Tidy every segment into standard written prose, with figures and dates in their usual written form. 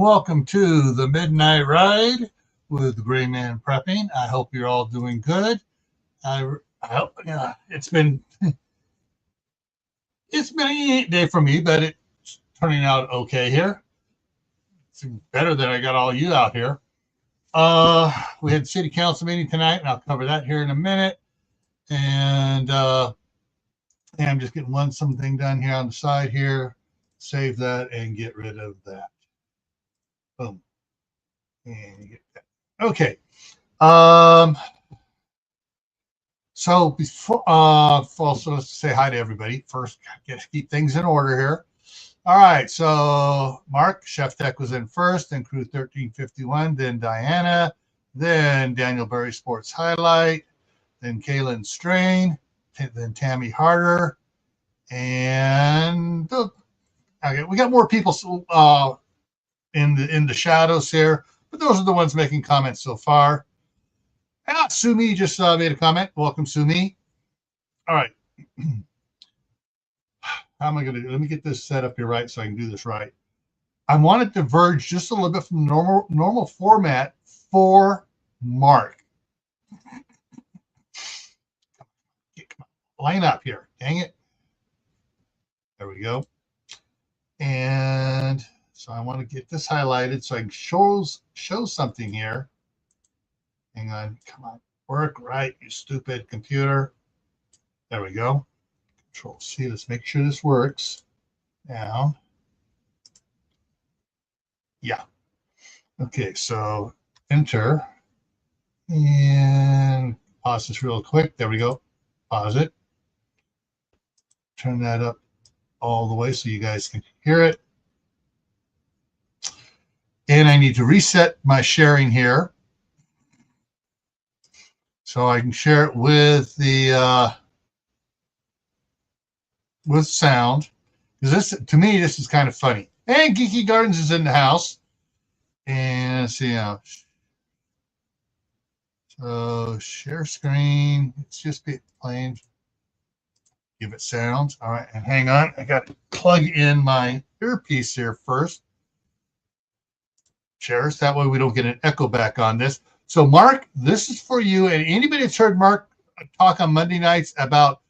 and welcome to the Midnight Ride with Gray Man Prepping. I hope you're all doing good. I hope it's been a day for me, but it's turning out okay here. It's better that I got all you out here. We had city council meeting tonight, and I'll cover that here in a minute. And I'm just getting something done here on the side here. Save that and get rid of that. Boom. And get that. Okay. So before also let's say hi to everybody. First, get to keep things in order here. All right. So Mark, Chef Tech was in first, then Crew 1351, then Diana, then Daniel Berry Sports Highlight, then Kaylin Strain, then Tammy Harder, and okay, we got more people in the shadows here, but those are the ones making comments so far. Sumi just made a comment. Welcome, Sumi. All right. How am I going to do? Let me get this set up here right so I can do this right. I want it to diverge just a little bit from normal format for Mark. Come on, line up here. Dang it. There we go. And so I want to get this highlighted so I can show something here. Hang on. Come on. Work right, you stupid computer. There we go. Control C. Let's make sure this works. Down. Yeah. Okay, so enter. And pause this real quick. There we go. Pause it. Turn that up all the way so you guys can hear it. And I need to reset my sharing here so I can share it with the with sound. Because this, to me, this is kind of funny. And Geeky Gardens is in the house. And let's see now. So share screen. It's just plain. Give it sounds. All right, and hang on. I got to plug in my earpiece here first. Shares. That way we don't get an echo back on this. So Mark, this is for you. And anybody that's heard Mark talk on Monday nights about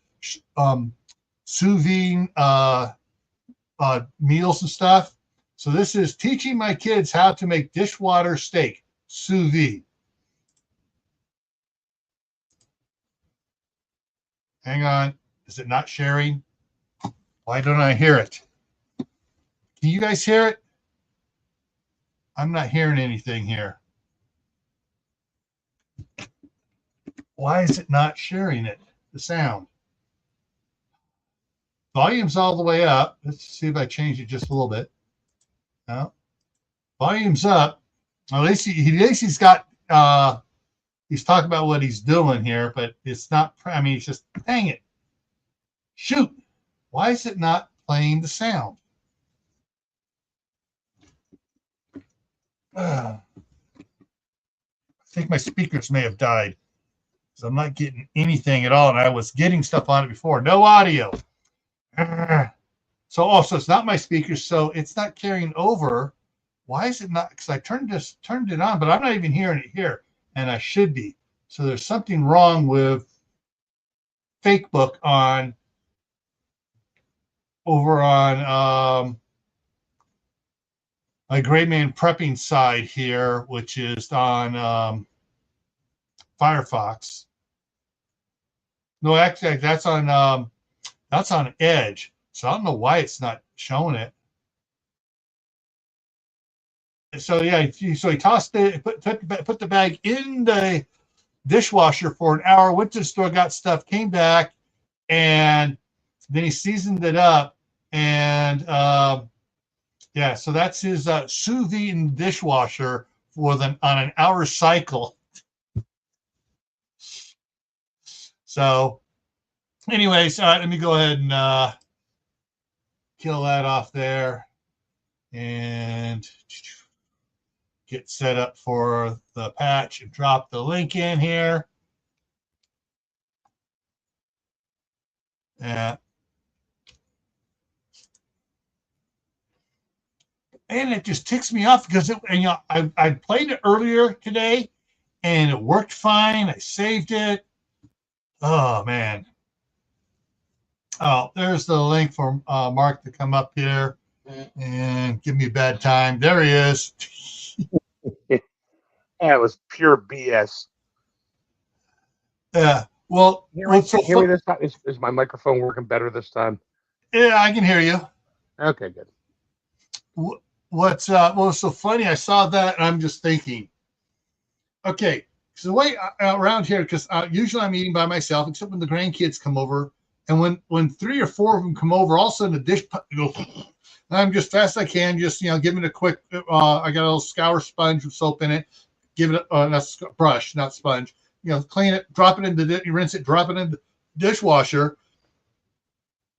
sous vide meals and stuff. So this is teaching my kids how to make dishwater steak, sous vide. Hang on. Is it not sharing? Why don't I hear it? Can you guys hear it? I'm not hearing anything here. Why is it not sharing it? The sound. Volume's all the way up. Let's see if I change it just a little bit. No. Volume's up. At least he's got he's talking about what he's doing here, but it's not, I mean, it's just, dang it. Shoot. Why is it not playing the sound? I think my speakers may have died. So I'm not getting anything at all. And I was getting stuff on it before. No audio. So also it's not my speakers, so it's not carrying over. Why is it not? Because I turned it on, but I'm not even hearing it here. And I should be. So there's something wrong with Facebook over on my Gray Man Prepping side here, which is on Firefox. No, actually, that's on Edge. So I don't know why it's not showing it. So yeah, so he tossed it, put the bag in the dishwasher for an hour. Went to the store, got stuff, came back, and then he seasoned it up. And yeah, so that's his sous vide dishwasher on an hour cycle. So, anyways, let me go ahead and kill that off there and get set up for the patch and drop the link in here. Yeah. and it just ticks me off because I played it earlier today and it worked fine. I saved it. Oh man. Oh, there's the link for Mark to come up here and give me a bad time. There he is. Yeah, it was pure BS. Yeah. Well, what's so hear me this time? Is my microphone working better this time? Yeah, I can hear you. Okay, good. What's so funny? I saw that and I'm just thinking, okay, so the way around here, because usually I'm eating by myself, except when the grandkids come over, and when 3 or 4 of them come over, all of a sudden the dish goes. I'm just fast as I can, just give it a quick. I got a little scour sponge with soap in it. Give it not brush, not sponge. Clean it, drop it in you rinse it, drop it in the dishwasher,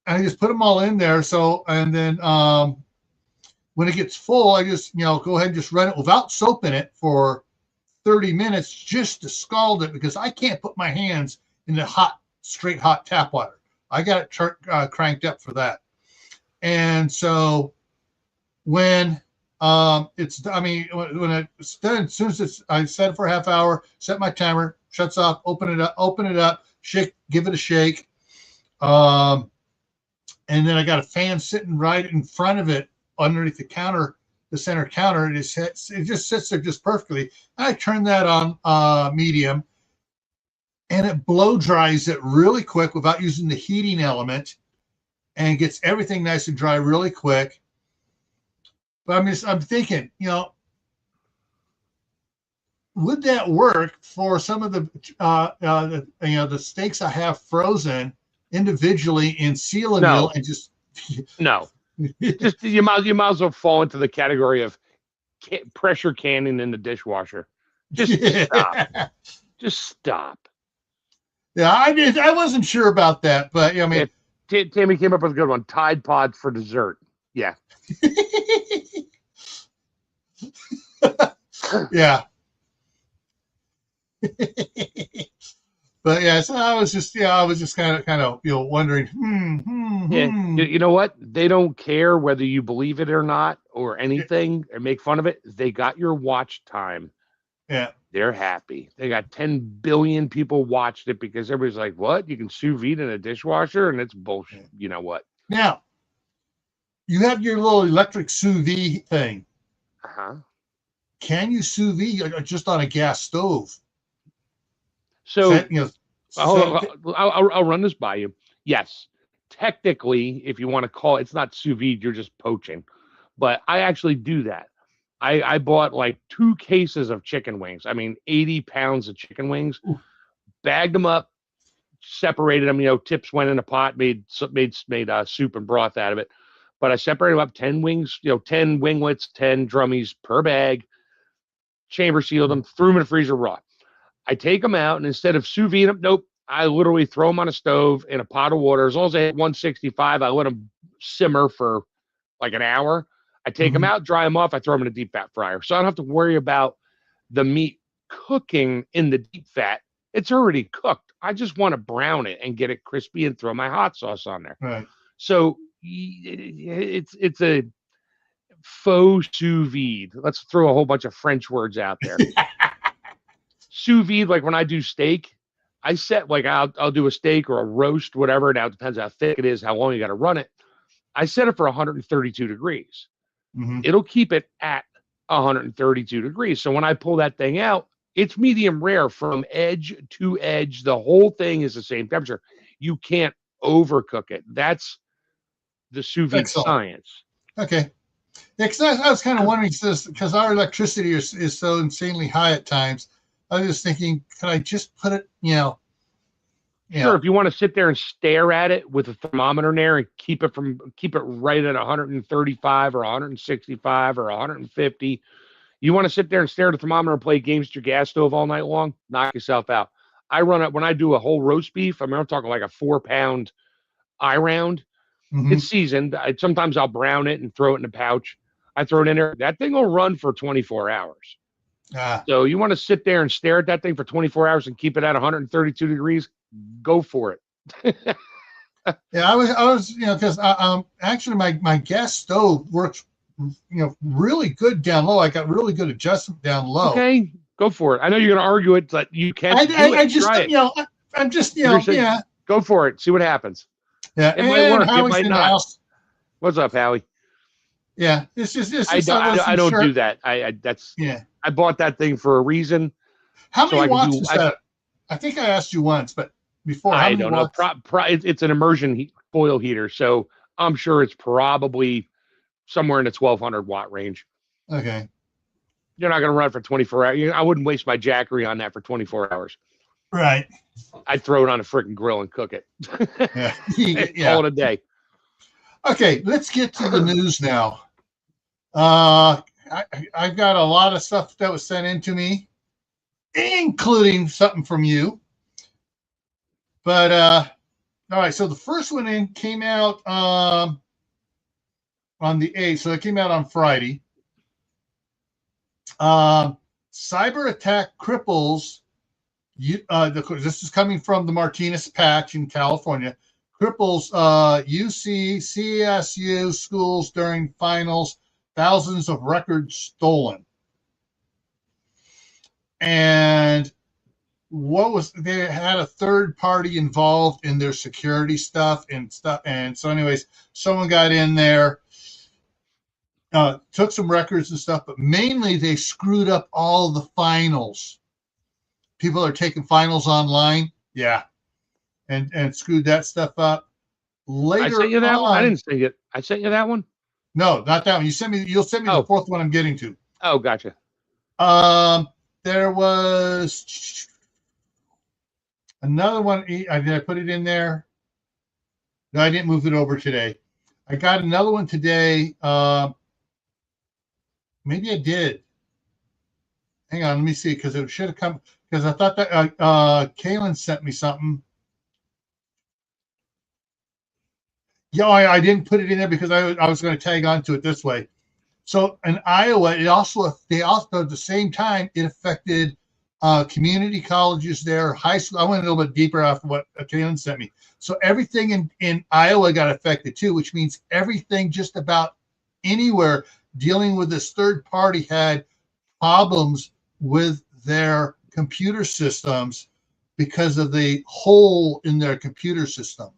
and I just put them all in there. So and then when it gets full, I just go ahead and just run it without soap in it for 30 minutes just to scald it, because I can't put my hands in the straight hot tap water. I got it cranked up for that. And so when when it's done, as soon as I set it for a half hour, set my timer, shuts off, open it up, shake, give it a shake. And then I got a fan sitting right in front of it underneath the counter, the center counter. It just sits there just perfectly. I turn that on medium, and it blow dries it really quick without using the heating element, and gets everything nice and dry really quick. But I'm thinking, would that work for some of the steaks I have frozen individually in seal and meal and just no. Just you might as well fall into the category of pressure canning in the dishwasher. Stop. Just stop. Yeah, I wasn't sure about that, but Tammy came up with a good one. Tide Pods for dessert. Yeah. Yeah. But yeah, so I was just kind of wondering. You know what? They don't care whether you believe it or not or anything or make fun of it. They got your watch time. Yeah, they're happy. They got 10 billion people watched it because everybody's like, "What? You can sous vide in a dishwasher?" And it's bullshit. You know what? Now you have your little electric sous vide thing. Can you sous vide just on a gas stove? So, I'll run this by you. Yes, technically, if you want to call it, it's not sous vide, you're just poaching. But I actually do that. I bought like 2 cases of chicken wings. 80 pounds of chicken wings, bagged them up, separated them. Tips went in a pot, made soup and broth out of it. But I separated them up 10 wings, 10 winglets, 10 drummies per bag, chamber sealed them, threw them in the freezer raw. I take them out, and instead of sous vide them, nope, I literally throw them on a stove in a pot of water. As long as they hit 165, I let them simmer for like an hour. I take them out, dry them off. I throw them in a deep fat fryer. So I don't have to worry about the meat cooking in the deep fat. It's already cooked. I just want to brown it and get it crispy and throw my hot sauce on there. Right. So it's a faux sous vide. Let's throw a whole bunch of French words out there. Sous vide, like when I do steak, I set I'll do a steak or a roast, whatever. Now it depends how thick it is, how long you got to run it. I set it for 132 degrees. It'll keep it at 132 degrees. So when I pull that thing out, it's medium rare from edge to edge. The whole thing is the same temperature. You can't overcook it. That's the sous vide science. Okay. Yeah, because I was kind of wondering, because our electricity is so insanely high at times. I was just thinking, could I just put it, Sure, if you want to sit there and stare at it with a thermometer in there and keep it right at 135 or 165 or 150. You want to sit there and stare at the thermometer and play games at your gas stove all night long? Knock yourself out. I run it when I do a whole roast beef. I'm talking like a 4-pound I-round. It's seasoned. Sometimes I'll brown it and throw it in a pouch. I throw it in there. That thing will run for 24 hours. So you want to sit there and stare at that thing for 24 hours and keep it at 132 degrees? Go for it. Yeah, I was, because actually my gas stove works really good down low. I got really good adjustment down low. Okay, go for it. I know you're going to argue it, but you can't do it. I just, Try it. I'm just, yeah. Go for it. See what happens. Yeah, it might work. Howie's it might not. What's up, Howie? Yeah, it's just I don't do that. That's I bought that thing for a reason. How many watts is that? I think I asked you once, but before I don't know. It's an immersion boil heater, so I'm sure it's probably somewhere in the 1200 watt range. Okay. You're not going to run it for 24 hours. I wouldn't waste my Jackery on that for 24 hours. Right. I'd throw it on a freaking grill and cook it. Yeah. Call it a day. Okay, let's get to the news now. I've got a lot of stuff that was sent in to me, including something from you. But all right, so the first one came out on the 8th, so it came out on Friday. Cyber attack cripples. This is coming from the Martinez patch in California. Cripples UC CSU schools during finals. Thousands of records stolen. And they had a third party involved in their security stuff. And so anyways, someone got in there, took some records and stuff, but mainly they screwed up all the finals. People are taking finals online. Yeah. And screwed that stuff up. Later I sent you that one? I didn't send it. I sent you that one? No, not that one. You'll send me the fourth one I'm getting to. Oh, gotcha. There was another one. Did I put it in there? No, I didn't move it over today. I got another one today. Maybe I did. Hang on, let me see, because it should have come, because I thought that Kaylin sent me something. Yeah, I didn't put it in there because I was going to tag onto it this way. So in Iowa, they also at the same time it affected community colleges there, high school. I went a little bit deeper after what Kaylin sent me. So everything in Iowa got affected too, which means everything just about anywhere dealing with this third party had problems with their computer systems because of the hole in their computer system.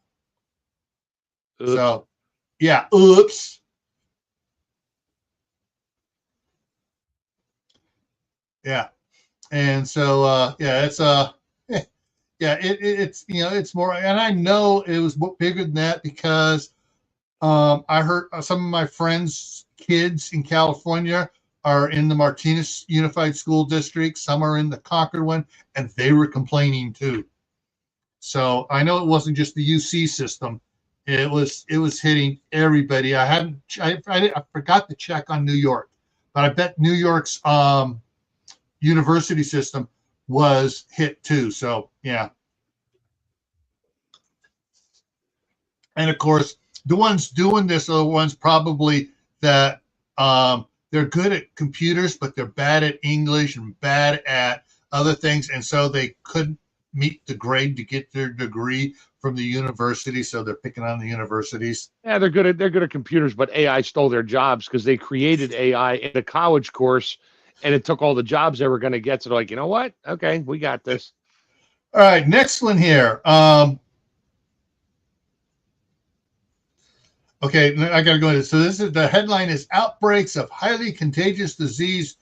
Oops. So, yeah, oops. Yeah. And so, it's it's more, and I know it was bigger than that because I heard some of my friends' kids in California are in the Martinez Unified School District. Some are in the Concord one, and they were complaining too. So I know it wasn't just the UC system. It was hitting everybody. I forgot to check on New York, but I bet New York's university system was hit too. So yeah. And of course, the ones doing this are the ones probably that they're good at computers, but they're bad at English and bad at other things, and so they couldn't meet the grade to get their degree from the university, so they're picking on the universities. Yeah, they're good at computers, but AI stole their jobs because they created AI in a college course, and it took all the jobs they were going to get. So they're like, you know what? Okay, we got this. All right, next one here. Okay, I got to go into. So the headline is outbreaks of highly contagious disease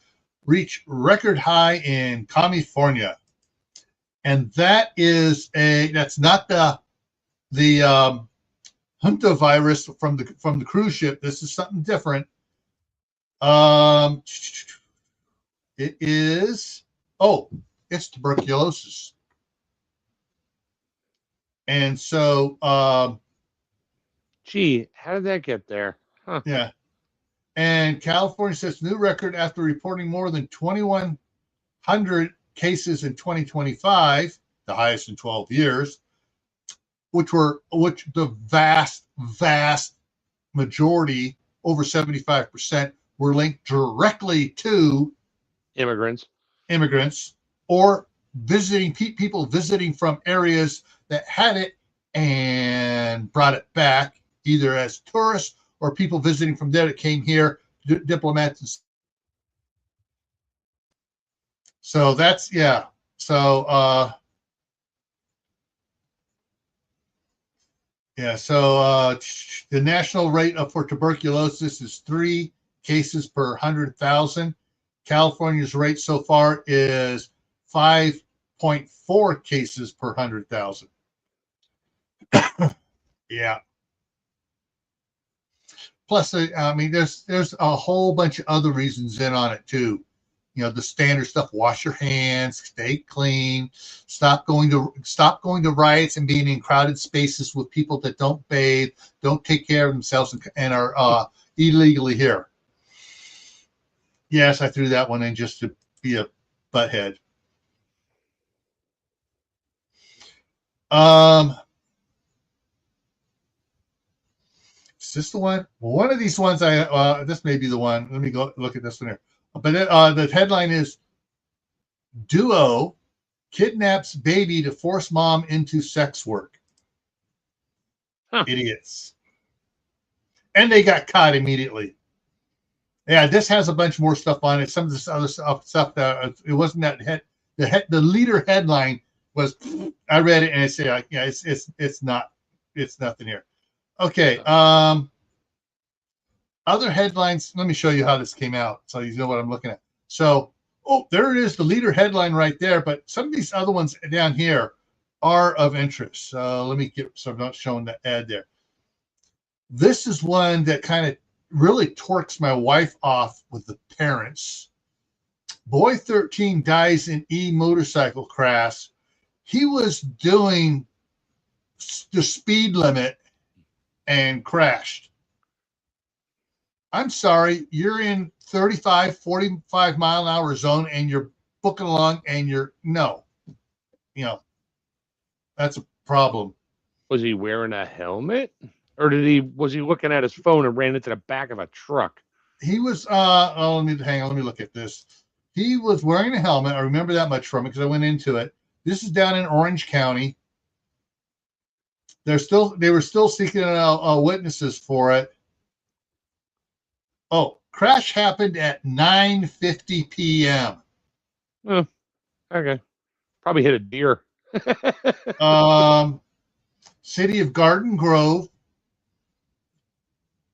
reach record high in California, and that's not the Hunta virus from the cruise ship. This is something different. It is it's tuberculosis, and so gee, how did that get there? Huh. Yeah. And California sets new record after reporting more than 2,100 cases in 2025, the highest in 12 years, which the vast majority, over 75%, were linked directly to immigrants or people visiting from areas that had it and brought it back, either as tourists or people visiting from there that came here diplomats. So that's, yeah. So, yeah, so the national rate for tuberculosis is 3 cases per 100,000. California's rate so far is 5.4 cases per 100,000. Yeah. Plus, I mean, there's a whole bunch of other reasons in on it too. You know, the standard stuff: wash your hands, stay clean, stop going to riots and being in crowded spaces with people that don't bathe, don't take care of themselves, and are illegally here. Yes, I threw that one in just to be a butthead. Is this the one? Well, one of these ones, this may be the one. Let me go look at this one here. But the headline is Duo kidnaps baby to force mom into sex work. Huh. Idiots. And they got caught immediately. Yeah, this has a bunch more stuff on it. Some of this other stuff that it wasn't that the leader headline was. I read it and I say, yeah, it's nothing here. Okay. Other headlines. Let me show you how this came out, so you know what I'm looking at. So, there it is, the leader headline right there. But some of these other ones down here are of interest. So let me get. So I'm not showing the ad there. This is one that kind of really torques my wife off with the parents. Boy 13 dies in motorcycle crash. He was doing the speed limit and crashed. I'm sorry, you're in 35, 45 mile an hour zone and you're booking along and that's a problem. Was he wearing a helmet? Or was he looking at his phone and ran into the back of a truck? He was, let me look at this. He was wearing a helmet. I remember that much from it because I went into it. This is down in Orange County. They were still seeking witnesses for it. Oh, crash happened at 9:50 p.m. Oh, okay. Probably hit a deer. City of Garden Grove,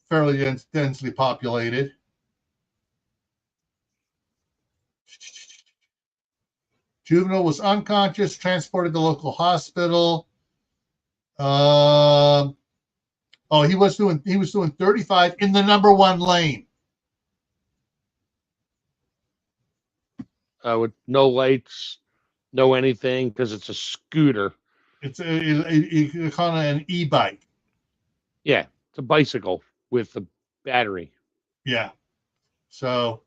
fairly densely populated. Juvenile was unconscious, transported to local hospital. He was doing 35 in the number 1 lane. With no lights, no anything, because it's a scooter. It's kind of an e-bike. Yeah, it's a bicycle with a battery. Yeah. So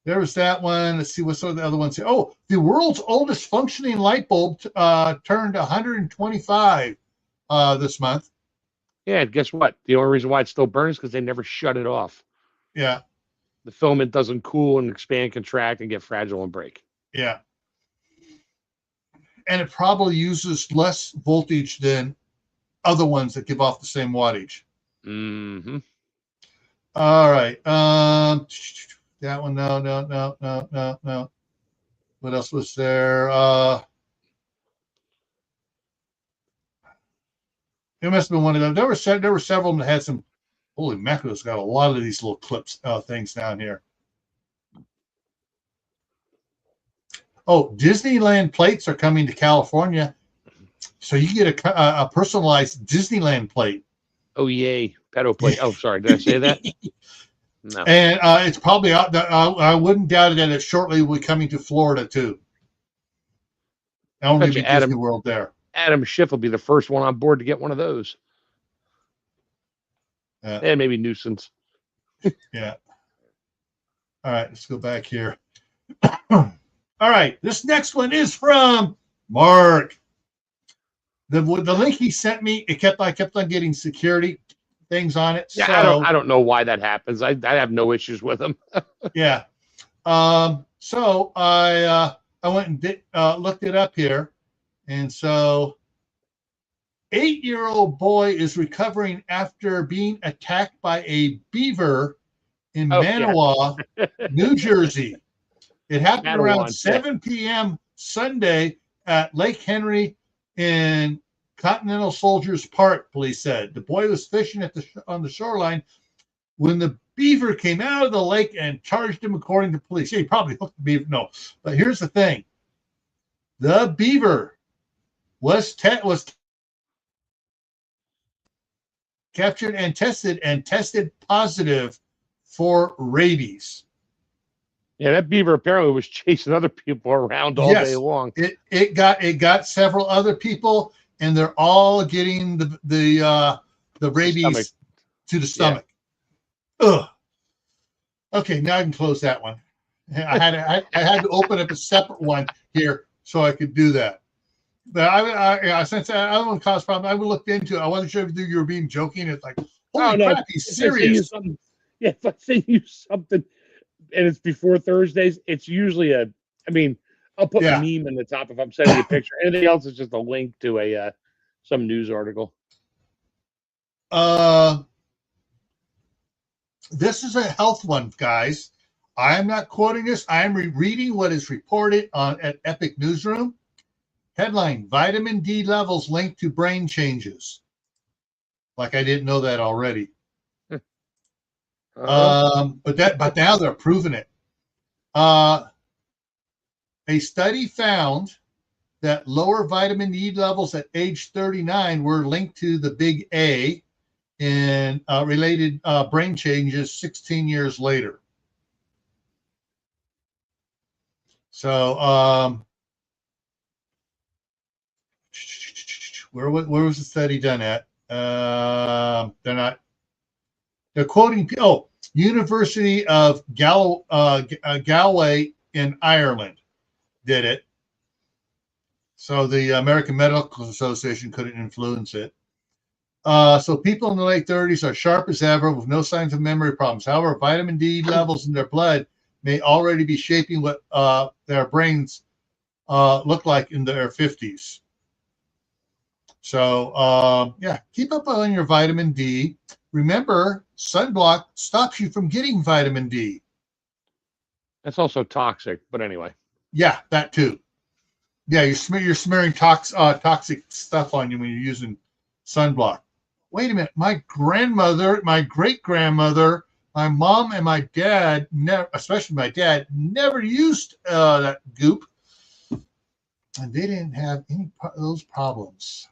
there was that one. Let's see what some of the other ones say. Oh, the world's oldest functioning light bulb turned 125 this month. Yeah, guess what? The only reason why it still burns is because they never shut it off. Yeah. The filament doesn't cool and expand, contract, and get fragile and break. Yeah. And it probably uses less voltage than other ones that give off the same wattage. Mm-hmm. All right. That one, no. What else was there? It must have been one of them. There were several of them that had some. Holy mackerel, it's got a lot of these little clips, things down here. Oh, Disneyland plates are coming to California, so you get a personalized Disneyland plate. Oh yay, pedo plate. Oh, sorry, did I say that? No. And it's probably out. I wouldn't doubt it that it shortly will be coming to Florida too. Now maybe Disney World there. Adam Schiff will be the first one on board to get one of those. And maybe Nuisance. Yeah. All right, let's go back here. All right, this next one is from Mark. The link he sent me, I kept on getting security things on it. Yeah, so, I don't know why that happens. I have no issues with them. Yeah. So I went and looked it up here, and so 8-year-old boy is recovering after being attacked by a beaver in Manawa, New Jersey. It happened around 7 p.m. Sunday at Lake Henry in Continental Soldiers Park, police said. The boy was fishing on the shoreline when the beaver came out of the lake and charged him, according to police. Yeah, he probably hooked the beaver. No, but here's the thing. The beaver was captured and tested positive for rabies. Yeah, that beaver apparently was chasing other people around all day long. It got several other people, and they're all getting the rabies to the stomach. Yeah. Ugh. Okay, now I can close that one. I had to open up a separate one here so I could do that. But since that other one caused problems, I looked into it. I wasn't sure if you were being joking. It's like, holy crap, he's serious. If I send you something and it's before Thursdays, it's usually I'll put a meme in the top if I'm sending you a picture. Anything else is just a link to some news article. This is a health one, guys. I am not quoting this. I am reading what is reported at Epic Newsroom. Headline: Vitamin D levels linked to brain changes. Like I didn't know that already. But now they're proving it. A study found that lower vitamin D levels at age 39 were linked to the big A in related brain changes 16 years later. So, where was the study done at? They're quoting. University of Galway in Ireland did it. So the American Medical Association couldn't influence it. So people in the late 30s are sharp as ever with no signs of memory problems. However, vitamin D levels in their blood may already be shaping what their brains look like in their 50s. So, keep up on your vitamin D. Remember, sunblock stops you from getting vitamin D. That's also toxic, but anyway. Yeah, that too. Yeah, you're smearing toxic stuff on you when you're using sunblock. Wait a minute. My grandmother, my great-grandmother, my mom, and my dad, especially my dad, never used that goop. And they didn't have any of those problems.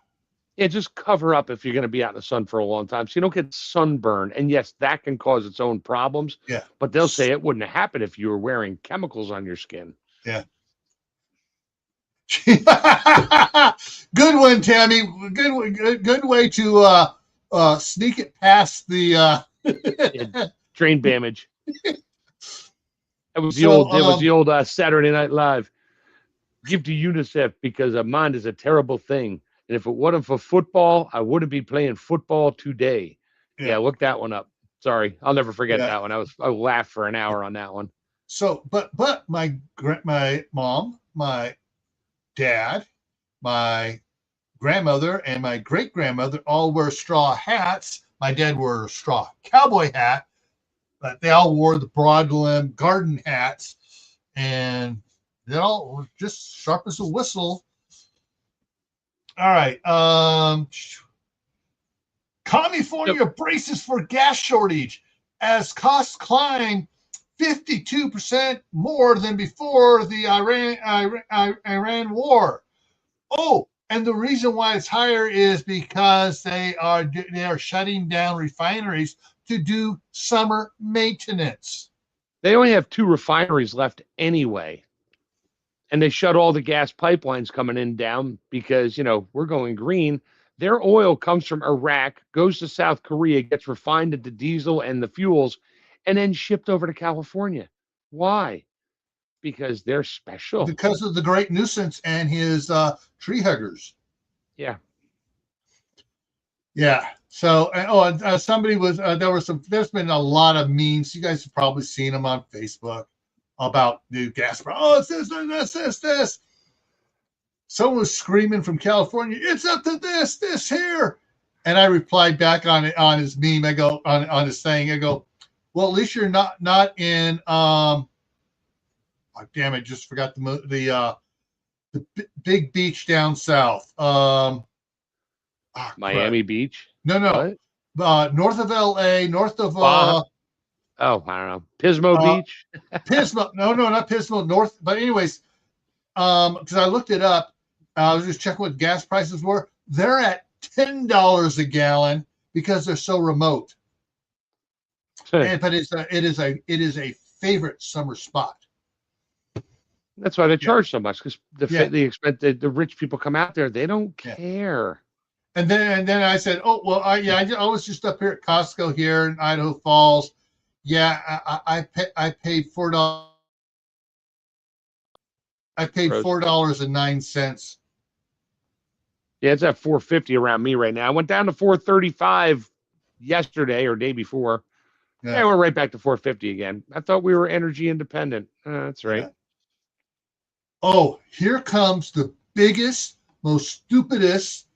Yeah, just cover up if you're going to be out in the sun for a long time so you don't get sunburn. And yes, that can cause its own problems. Yeah. But they'll say it wouldn't happen if you were wearing chemicals on your skin. Yeah. Good one, Tammy. Good way to sneak it past the train damage. That was the old Saturday Night Live. Give to UNICEF because a mind is a terrible thing. And if it wasn't for football, I wouldn't be playing football today. Yeah, look that one up. Sorry, I'll never forget that one. I laughed for an hour on that one. So, but my mom, my dad, my grandmother, and my great-grandmother all wear straw hats. My dad wore a straw cowboy hat, but they all wore the broad-limb garden hats, and they all were just sharp as a whistle. All right. California braces for gas shortage as costs climb 52% more than before the Iran war. Oh, and the reason why it's higher is because they are shutting down refineries to do summer maintenance. They only have 2 refineries left anyway. And they shut all the gas pipelines coming in down because, we're going green. Their oil comes from Iraq, goes to South Korea, gets refined into diesel and the fuels, and then shipped over to California. Why? Because they're special. Because of the great nuisance and his tree huggers. Yeah. Yeah. So, somebody was, there's been a lot of memes. You guys have probably seen them on Facebook about the gas. Oh, it's this. Someone was screaming from California, it's up to this here. And I replied back on his meme. I go, on his thing, I go, Well, at least you're not in oh, damn it, just forgot the big beach down south. Miami Beach. No. North of LA, north of I don't know. Pismo Beach. Pismo. No, not Pismo. North. But anyways, because I looked it up, I was just checking what gas prices were. They're at $10 a gallon because they're so remote. But it is a favorite summer spot. That's why they charge so much, because the rich people come out there. They don't care. And then I said, oh well, I was just up here at Costco here in Idaho Falls. Yeah, I paid $4. I paid $4.09. Yeah, it's at $4.50 around me right now. I went down to $4.35 yesterday or day before. Yeah, we're right back to $4.50 again. I thought we were energy independent. That's right. Yeah. Oh, here comes the biggest, most stupidest,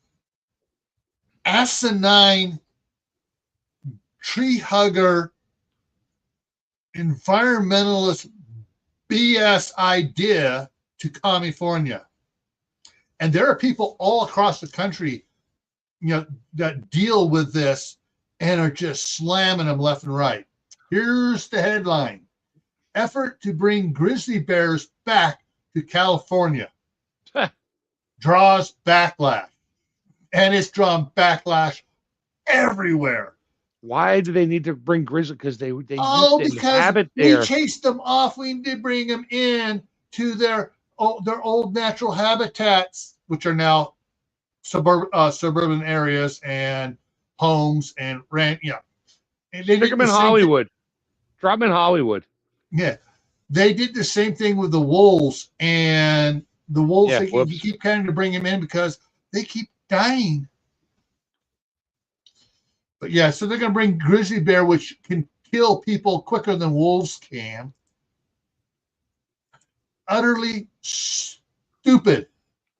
asinine, tree hugger, environmentalist BS idea to California. And there are people all across the country, that deal with this and are just slamming them left and right. Here's the headline: effort to bring grizzly bears back to California draws backlash. And it's drawn backlash everywhere. Why do they need to bring grizzly? Because they because inhabit there. We chased them off. We need to bring them in to their old natural habitats, which are now suburban areas and homes and rent. Yeah, and stick them in Hollywood. Drop them in Hollywood. Yeah, they did the same thing with the wolves, and the wolves. You keep trying to bring them in because they keep dying. But yeah, so they're going to bring grizzly bear, which can kill people quicker than wolves can. Utterly stupid.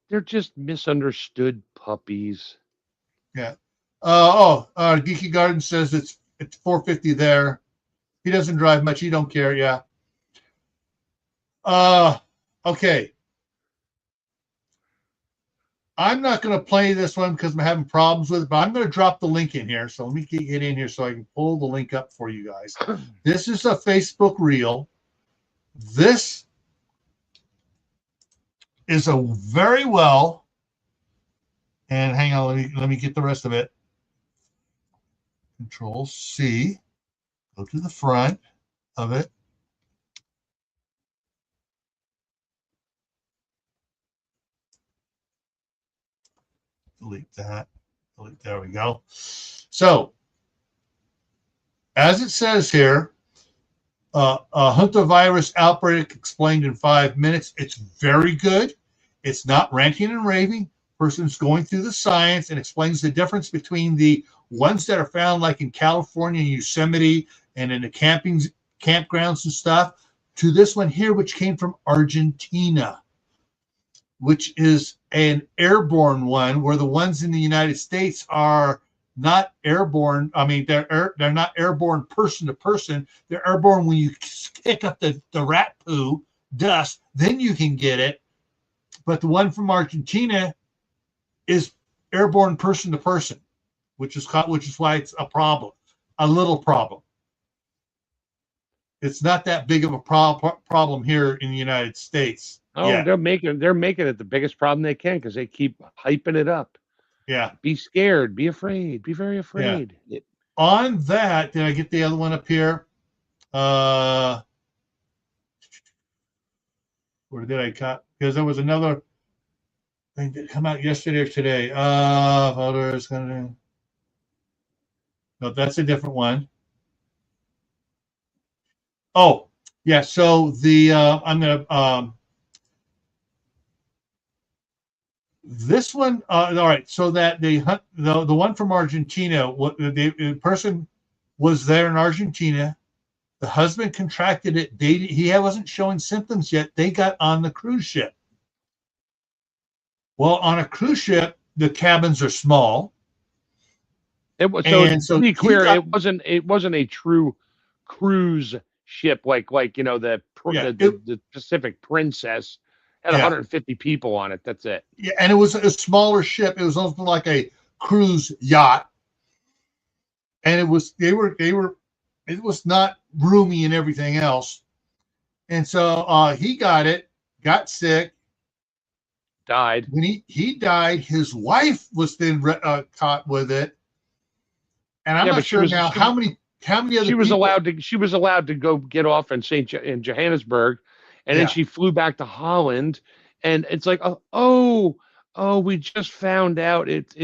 They're just misunderstood puppies. Yeah. Geeky Garden says it's $4.50 there. He doesn't drive much. He don't care. Yeah. Okay. I'm not going to play this one because I'm having problems with it, but I'm going to drop the link in here. So let me get in here so I can pull the link up for you guys. This is a Facebook reel. This is a very well, and hang on, let me get the rest of it. Control C, go to the front of it. Delete that. There we go. So, as it says here, a hantavirus outbreak explained in 5 minutes. It's very good. It's not ranting and raving. Person's going through the science and explains the difference between the ones that are found like in California, Yosemite, and in the campgrounds and stuff, to this one here, which came from Argentina, which is an airborne one, where the ones in the United States are not airborne. I mean, they're not airborne person to person. They're airborne when you kick up the rat poo dust, then you can get it. But the one from Argentina is airborne person to person, which is why it's a problem, a little problem. It's not that big of a problem here in the United States. Oh, yeah. They're making it the biggest problem they can because they keep hyping it up. Yeah. Be scared. Be afraid. Be very afraid. Yeah. On that, did I get the other one up here? Where did I cut? Because there was another thing that come out yesterday or today. Voters gonna. No, that's a different one. Oh, yeah. So the I'm gonna this one. All right. So that the one from Argentina, the person was there in Argentina. The husband contracted it. He wasn't showing symptoms yet. They got on the cruise ship. Well, on a cruise ship, the cabins are small. It was to be clear. It wasn't a true cruise ship, like the Pacific Princess, had 150 people on it. That's it. Yeah, and it was a smaller ship. It was almost like a cruise yacht, and it was it was not roomy and everything else. And so he got sick, died. When he died, his wife was then caught with it, and I'm not sure now how many other she was allowed to go get off in Johannesburg, and then she flew back to Holland, and it's like oh we just found out it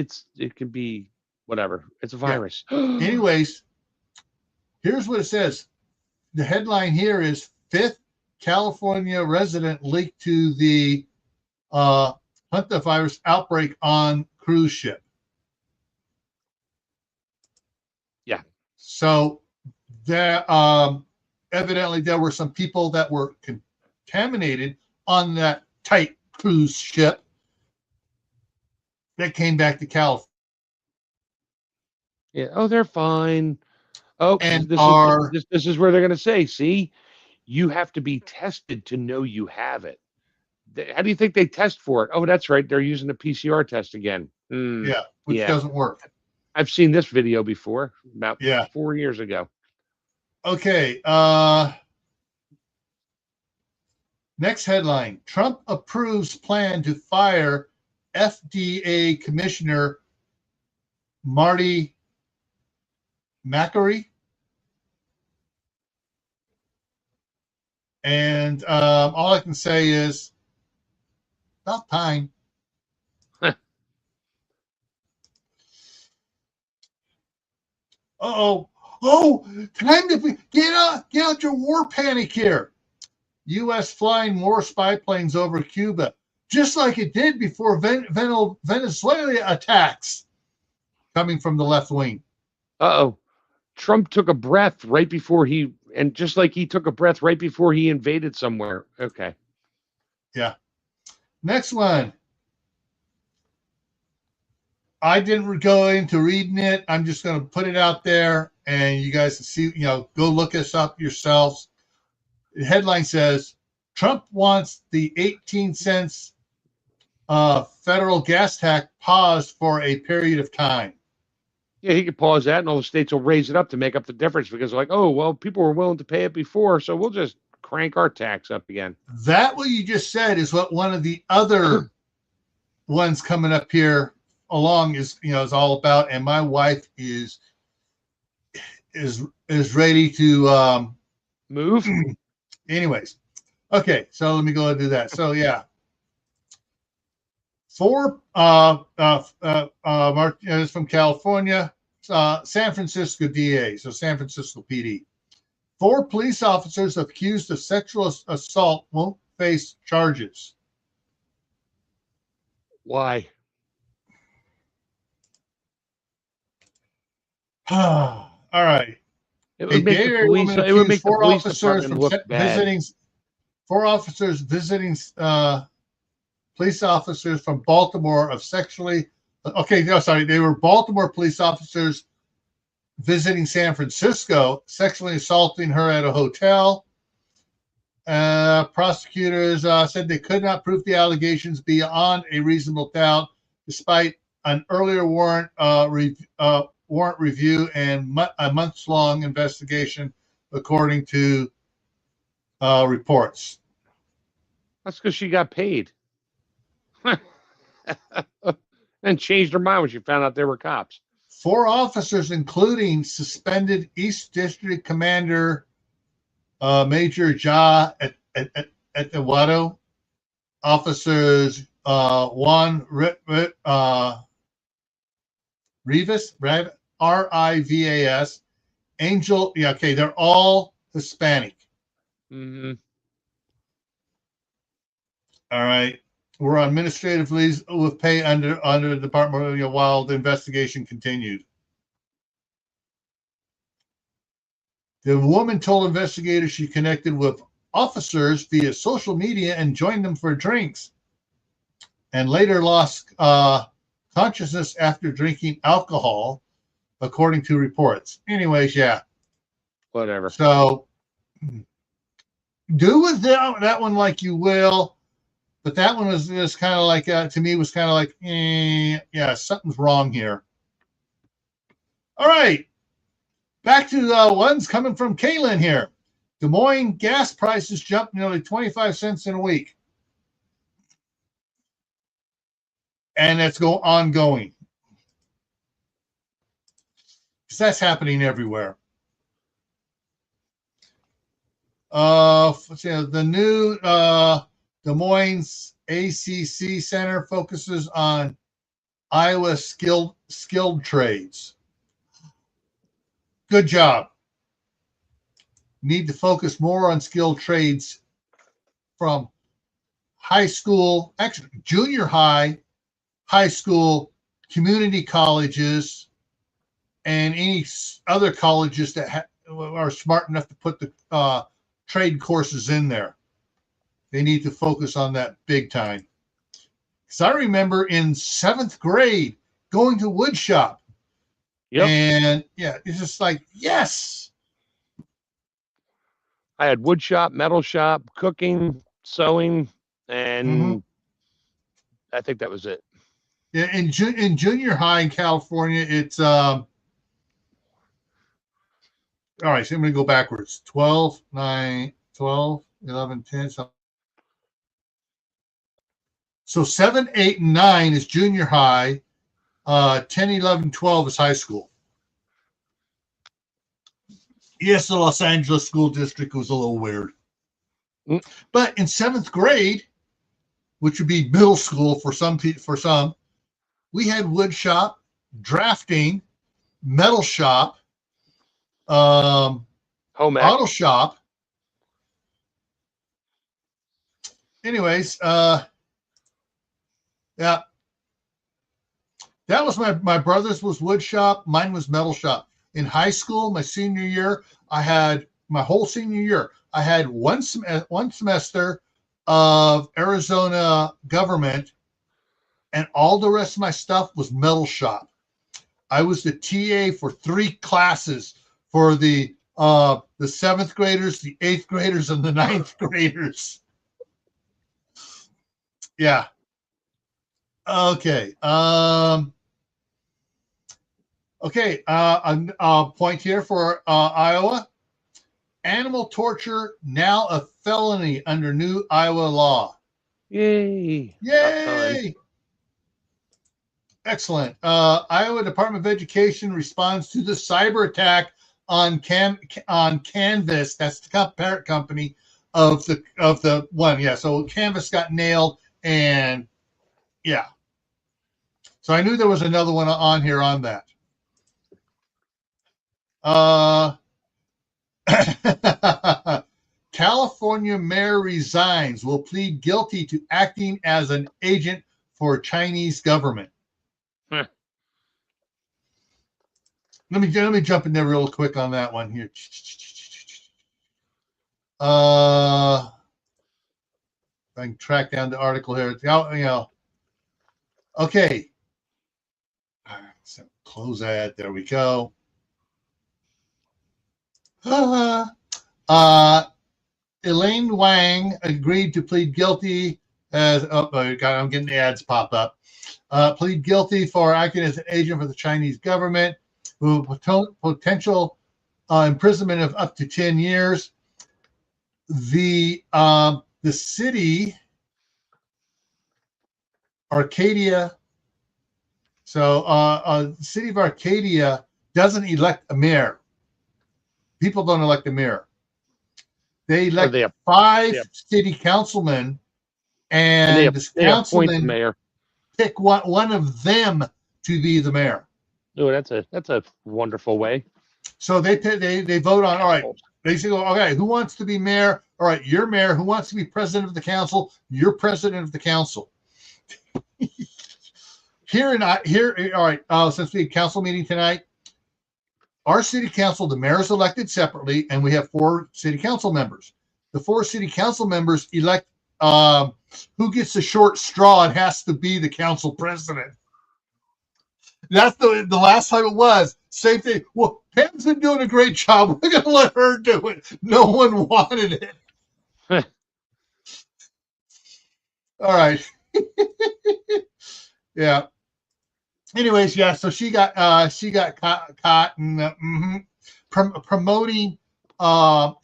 could be whatever, it's a virus. Anyways, here's what it says. The headline here is 5th California resident leaked to the hantavirus outbreak on cruise ship. Yeah. So there evidently there were some people that were contaminated on that tight cruise ship that came back to California. Yeah. Oh, they're fine. Oh, and this is where they're going to say, see, you have to be tested to know you have it. How do you think they test for it? Oh, that's right. They're using the PCR test again. Which doesn't work. I've seen this video before, about 4 years ago. Okay. Next headline. Trump approves plan to fire FDA Commissioner Marty Makary. And all I can say is about time. Time to get out your war panic here. U.S. flying more spy planes over Cuba, just like it did before Venezuela attacks coming from the left wing. Trump took a breath right before just like he took a breath right before he invaded somewhere. Okay. Yeah. Next one. I didn't go into reading it. I'm just going to put it out there, and you guys see, go look us up yourselves. The headline says, Trump wants the 18 cents federal gas tax paused for a period of time. Yeah, he could pause that, and all the states will raise it up to make up the difference because, like, oh, well, people were willing to pay it before, so we'll just crank our tax up again. That what you just said is what one of the other ones coming up here along is all about, and my wife is ready to move. Anyways, okay, so let me go and do that. So yeah, 4 Mark is from California, San Francisco DA, so San Francisco PD. 4 police officers accused of sexual assault won't face charges. Why? All right. It would make the police. It would make the police department look bad. 4 officers visiting police officers from Baltimore of sexually. Okay, no, sorry. They were Baltimore police officers visiting San Francisco, sexually assaulting her at a hotel. Prosecutors said they could not prove the allegations beyond a reasonable doubt, despite an earlier warrant review and a months-long investigation, according to reports. That's because she got paid. And changed her mind when she found out they were cops. 4 officers, including suspended East District Commander Major Ja Etiwado, officers Juan Rivas, Rivas, Angel. Yeah, okay, they're all Hispanic. Mm-hmm. All right. We're on administrative leave with pay under the Department while the investigation continued. The woman told investigators she connected with officers via social media and joined them for drinks, and later lost consciousness after drinking alcohol, according to reports. Anyways, yeah. Whatever. So do with that one like you will. But that one was kind of like, to me, was kind of like, yeah, something's wrong here. All right. Back to ones coming from Kaylin here. Des Moines gas prices jumped nearly 25 cents in a week. And that's ongoing. Because that's happening everywhere. The new Des Moines ACC Center focuses on Iowa skilled trades. Good job. Need to focus more on skilled trades from high school, actually junior high, high school, community colleges, and any other colleges that are smart enough to put the trade courses in there. They need to focus on that big time. Because I remember in 7th grade going to wood shop. Yep. And yeah, it's just like, yes. I had wood shop, metal shop, cooking, sewing, and I think that was it. Yeah, in junior high in California, it's all right, so I'm going to go backwards. 12, 9, 12, 11, 10. So 7, 8, and 9 is junior high. 10, 11, 12 is high school. Yes, the Los Angeles School District was a little weird. But in 7th grade, which would be middle school for some, we had wood shop, drafting, metal shop, home ec. auto shop. Anyways, yeah, that was my brother's was wood shop. Mine was metal shop. In high school, my senior year, I had my whole senior year. I had one semester of Arizona government, and all the rest of my stuff was metal shop. I was the TA for 3 classes for the 7th graders, the 8th graders, and the 9th graders. Yeah. Okay. Okay. A point here for Iowa. Animal torture now a felony under new Iowa law. Yay. Yay. Excellent. Iowa Department of Education responds to the cyber attack on Canvas. That's the parent company of the one. Yeah. So Canvas got nailed, and yeah. So I knew there was another one on here on that. California mayor resigns, will plead guilty to acting as an agent for Chinese government. Huh. Let me jump in there real quick on that one here. I can track down the article here. Okay. So close that. There we go. Elaine Wang agreed to plead guilty as I'm getting the ads pop up. Plead guilty for acting as an agent for the Chinese government with potential imprisonment of up to 10 years. The city Arcadia. So the city of Arcadia doesn't elect a mayor. People don't elect a mayor. They elect 5 city councilmen, and the councilmen mayor. Pick one of them to be the mayor. Oh, that's a wonderful way. So they vote on, all right, they say, okay, who wants to be mayor? All right, you're mayor. Who wants to be president of the council? You're president of the council. All right, since we had council meeting tonight, our city council, the mayor is elected separately, and we have 4 city council members. The 4 city council members elect who gets the short straw and has to be the council president. That's the last time it was. Same thing. Well, Pam's been doing a great job. We're going to let her do it. No one wanted it. All right. Yeah. Anyways, yeah. So she got caught and promoting a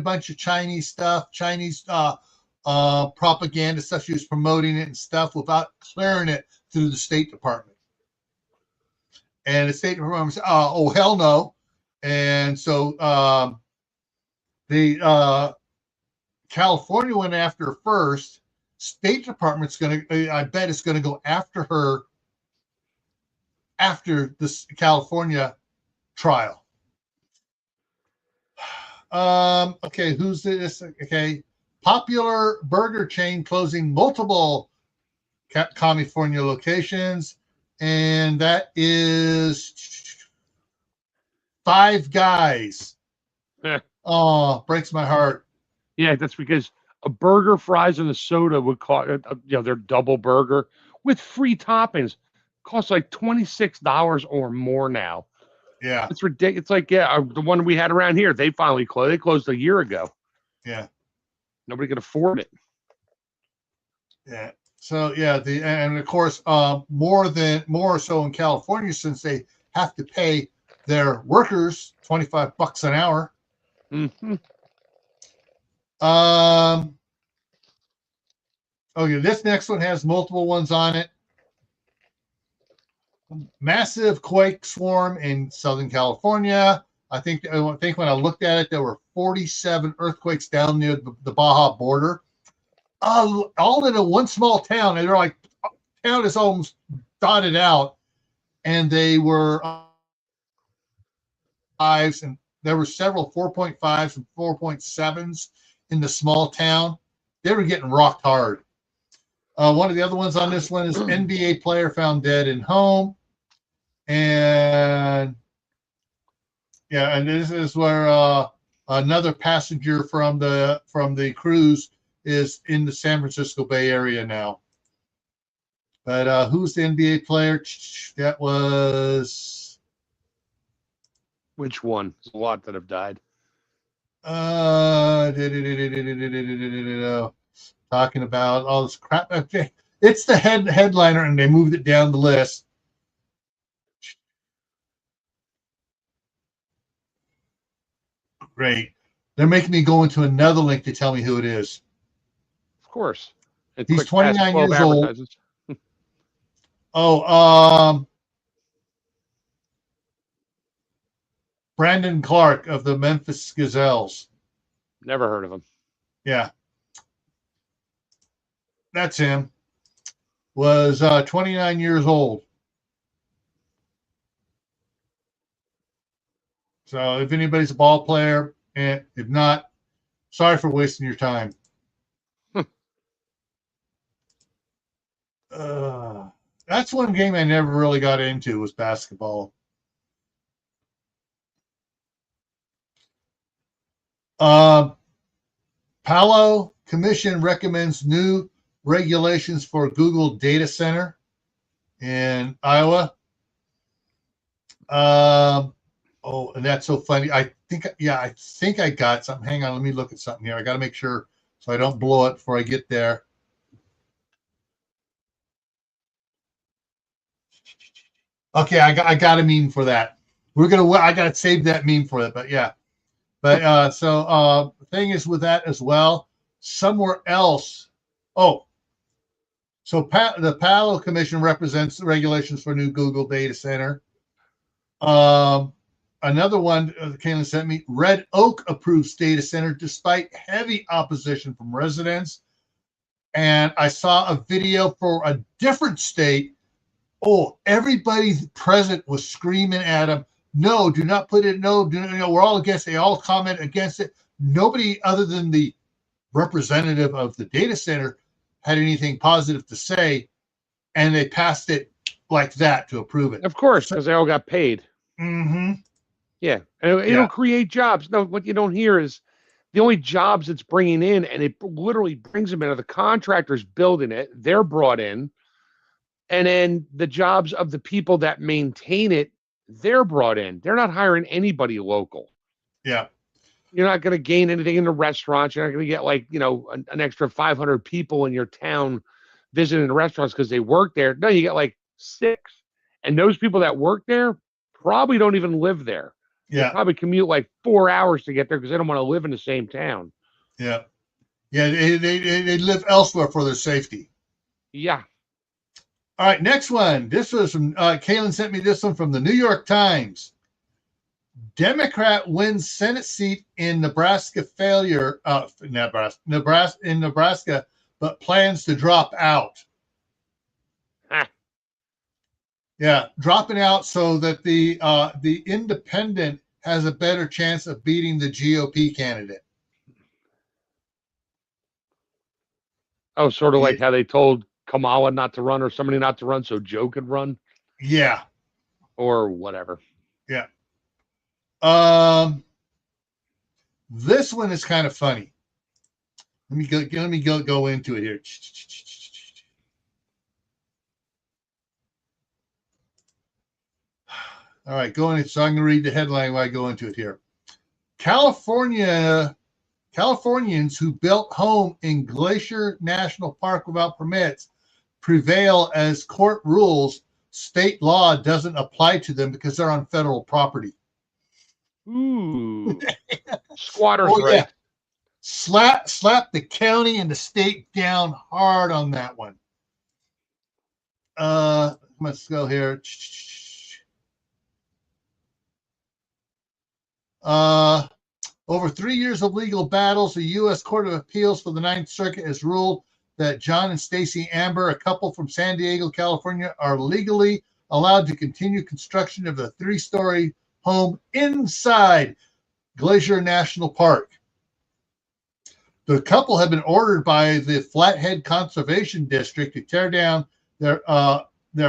bunch of Chinese stuff, Chinese propaganda stuff. She was promoting it and stuff without clearing it through the State Department. And the State Department said, "Oh hell no!" And so the California went after her first. State Department's I bet it's going to go after her after this California trial. Okay, who's this? Okay, popular burger chain closing multiple California locations, and that is Five Guys. Oh, breaks my heart. Yeah, that's because a burger, fries, and a soda would cost, their double burger with free toppings costs like $26 or more now. Yeah, it's ridiculous. It's like, yeah, the one we had around here, they finally closed. They closed a year ago. Yeah, nobody could afford it. Yeah. So yeah, and of course, more so in California, since they have to pay their workers $25 an hour. Mm-hmm. Okay, this next one has multiple ones on it. Massive quake swarm in Southern California. I think when I looked at it, there were 47 earthquakes down near the Baja border. All in one small town, and they're like, town is almost dotted out, and they were fives, and there were several 4.5s and 4.7s in the small town. They were getting rocked hard. One of the other ones on this one is NBA player found dead in home, and yeah, and this is where another passenger from the cruise is in the San Francisco Bay Area now. But who's the NBA player? That was... Which one? There's a lot that have died. Talking about all this crap. Okay. It's the headliner, and they moved it down the list. Great. They're making me go into another link to tell me who it is. Of course. He's 29 years old. Oh, Brandon Clark of the Memphis Gazelles. Never heard of him. Yeah. That's him. Was 29 years old. So if anybody's a ball player, and if not, sorry for wasting your time. That's one game I never really got into, was basketball. Palo Commission recommends new regulations for Google data center in Iowa. Oh, and that's so funny. I think I got something. Hang on, let me look at something here. I got to make sure so I don't blow it before I get there. Okay, I got a meme for that. I got to save that meme for it, but yeah. But so the thing is with that as well, somewhere else. Oh, so the Palo Commission represents the regulations for new Google data center. Another one Kaylin sent me, Red Oak approves data center despite heavy opposition from residents. And I saw a video for a different state. Oh, everybody present was screaming at him, no, do not put it, no, we're all against it. They all comment against it. Nobody other than the representative of the data center had anything positive to say, and they passed it like that to approve it. Of course, because they all got paid. Mm-hmm. Yeah, and it'll create jobs. No, what you don't hear is the only jobs it's bringing in, and it literally brings them into the contractors building it. They're brought in, and then the jobs of the people that maintain it they're brought in. They're not hiring anybody local. Yeah. You're not going to gain anything in the restaurants. You're not going to get like, an extra 500 people in your town visiting the restaurants because they work there. No, you get like 6. And those people that work there probably don't even live there. Yeah. They probably commute like 4 hours to get there because they don't want to live in the same town. Yeah. Yeah. They live elsewhere for their safety. Yeah. All right. Next one. This was from Kaylin sent me this one from the New York Times. Democrat wins Senate seat in Nebraska Nebraska, but plans to drop out. Yeah, dropping out so that the independent has a better chance of beating the GOP candidate. Oh, sort of like how they told Kamala not to run or somebody not to run so Joe could run. Yeah. Or whatever. Yeah. This one is kind of funny. Let me go into it here. All right, so I'm going to read the headline while I go into it here. Californians who built home in Glacier National Park without permits prevail as court rules state law doesn't apply to them because they're on federal property. Ooh. Squatters' rights. Yeah. Slap the county and the state down hard on that one. Let's go here. Over 3 years of legal battles, the U.S. Court of Appeals for the Ninth Circuit has ruled that John and Stacy Amber, a couple from San Diego, California, are legally allowed to continue construction of a 3-story home inside Glacier National Park. The couple have been ordered by the Flathead Conservation District to tear down their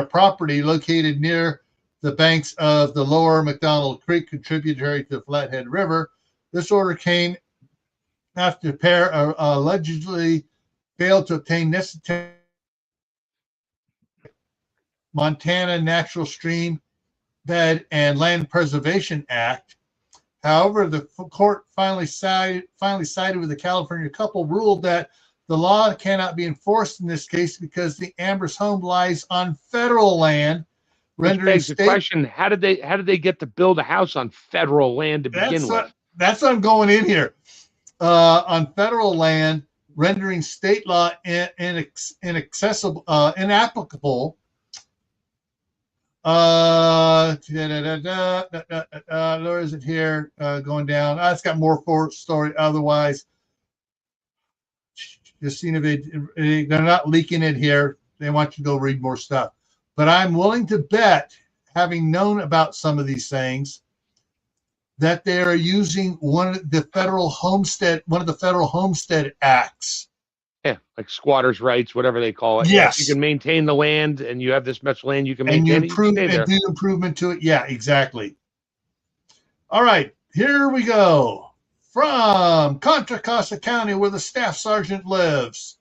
property located near the banks of the lower McDonald Creek, contributory to the Flathead River. This order came after the pair allegedly failed to obtain necessary Montana Natural Stream Bed and Land Preservation Act. However, the court finally sided with the California couple, ruled that the law cannot be enforced in this case because the Amber's home lies on federal land. Rendering the question: How did they get to build a house on federal land to begin with? That's what I'm going in here. On federal land, rendering state law inaccessible, inapplicable. Where is it here? Going down. It's got more for story. Otherwise, just seeing if they're not leaking it here. They want you to go read more stuff. But I'm willing to bet, having known about some of these things, that they are using one of the federal homestead acts. Yeah, like squatters' rights, whatever they call it. Yes. You can maintain the land, and you have this much land, you can maintain and do improvement to it. Yeah, exactly. All right, here we go. From Contra Costa County, where the staff sergeant lives.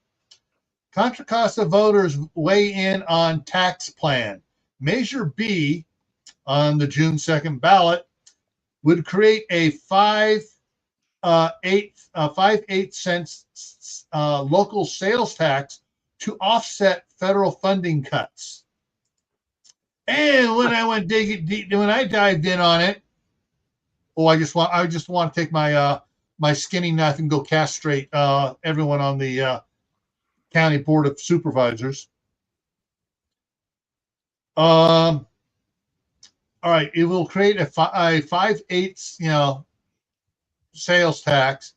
Contra Costa voters weigh in on tax plan. Measure B on the June 2nd ballot would create a 5.8 cents local sales tax to offset federal funding cuts. And when I went digging deep, when I dived in on it, I just want to take my my skinny knife and go castrate everyone on the County Board of Supervisors. All right, it will create a 5/8 sales tax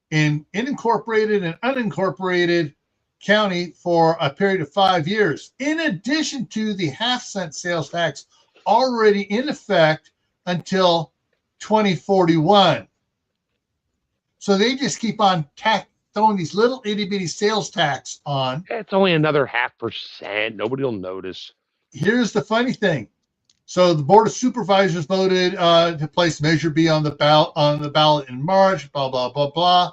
in unincorporated and unincorporated county for a period of 5 years, in addition to the half-cent sales tax already in effect until 2041. So they just keep on throwing these little itty-bitty sales tax on. It's only another 0.5%. Nobody will notice. Here's the funny thing. So the Board of Supervisors voted to place Measure B on the ballot in March, blah, blah, blah, blah.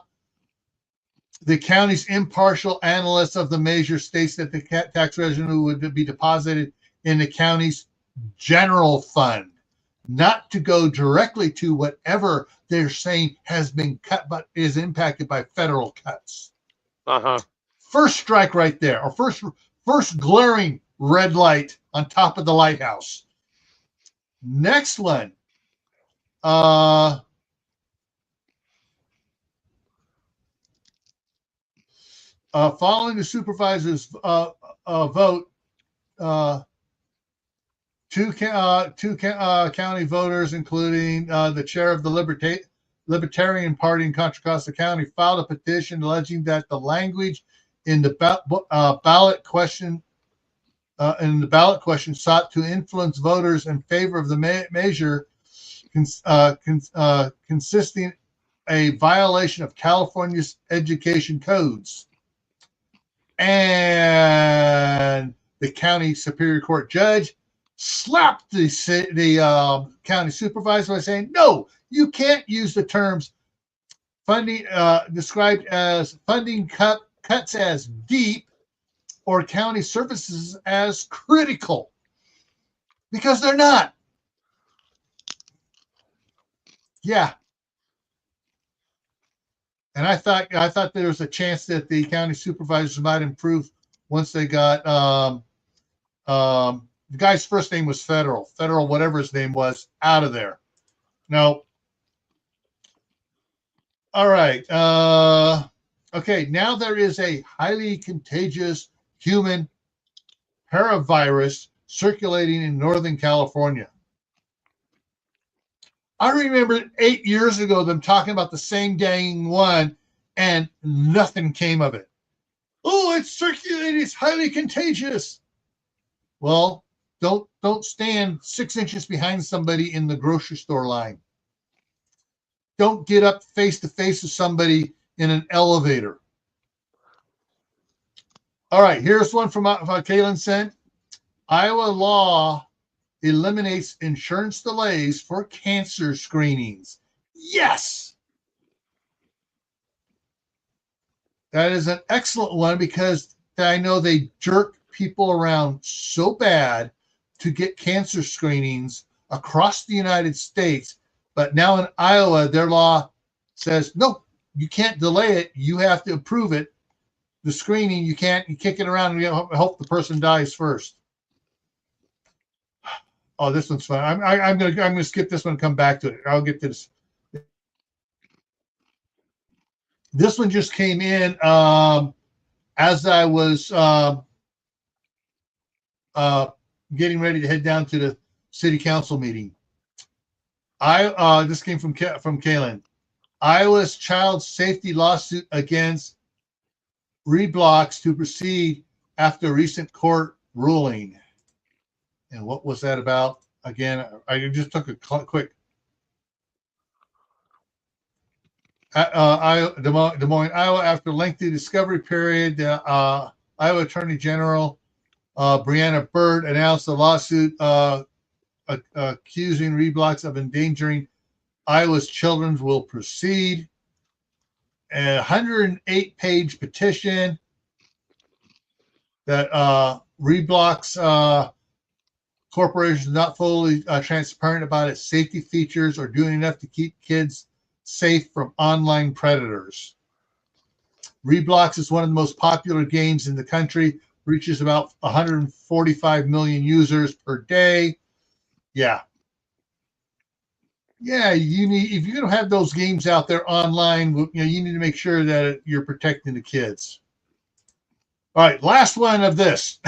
The county's impartial analyst of the measure states that the tax revenue would be deposited in the county's general fund. not to go directly to whatever they're saying has been cut but is impacted by federal cuts. First strike right there, or first glaring red light on top of the lighthouse. Next one. Following the supervisor's vote, two county voters, including the chair of the Libertarian Party in Contra Costa County, filed a petition alleging that the language in the ballot question sought to influence voters in favor of the measure, consisting a violation of California's education codes. And the county superior court judge slapped the county supervisor by saying, no, you can't use the terms funding described as funding cuts as deep or county services as critical, because they're not. Yeah. And I thought there was a chance that the county supervisors might improve once they got the guy's first name was Federal, whatever his name was, out of there. No. All right. Okay. Now there is a highly contagious human paravirus circulating in Northern California. I remember 8 years ago them talking about the same dang one, and nothing came of it. Oh, it's circulating. It's highly contagious. Well, don't stand 6 inches behind somebody in the grocery store line. Don't get up face to face with somebody in an elevator. All right, here's one from Kaylin sent. Iowa law eliminates insurance delays for cancer screenings. Yes! That is an excellent one, because I know they jerk people around so bad to get cancer screenings across the United States. But now in Iowa, their law says, no, you can't delay it. You have to approve it. The screening, you kick it around and hope the person dies first. Oh, this one's fun. I'm gonna skip this one and come back to it. I'll get to this. This one just came in as I was getting ready to head down to the city council meeting. This came from Kaylin. Iowa's child safety lawsuit against Roblox to proceed after recent court ruling. And what was that about? Again, I just took a quick. Des Moines, Iowa, after lengthy discovery period, Iowa Attorney General Brianna Byrd announced a lawsuit accusing Roblox of endangering Iowa's children will proceed. A 108-page petition that Roblox Corporation is not fully transparent about its safety features or doing enough to keep kids safe from online predators. Roblox is one of the most popular games in the country, reaches about 145 million users per day. Yeah, you need, if you're going to have those games out there online, you need to make sure that you're protecting the kids. All right, last one of this.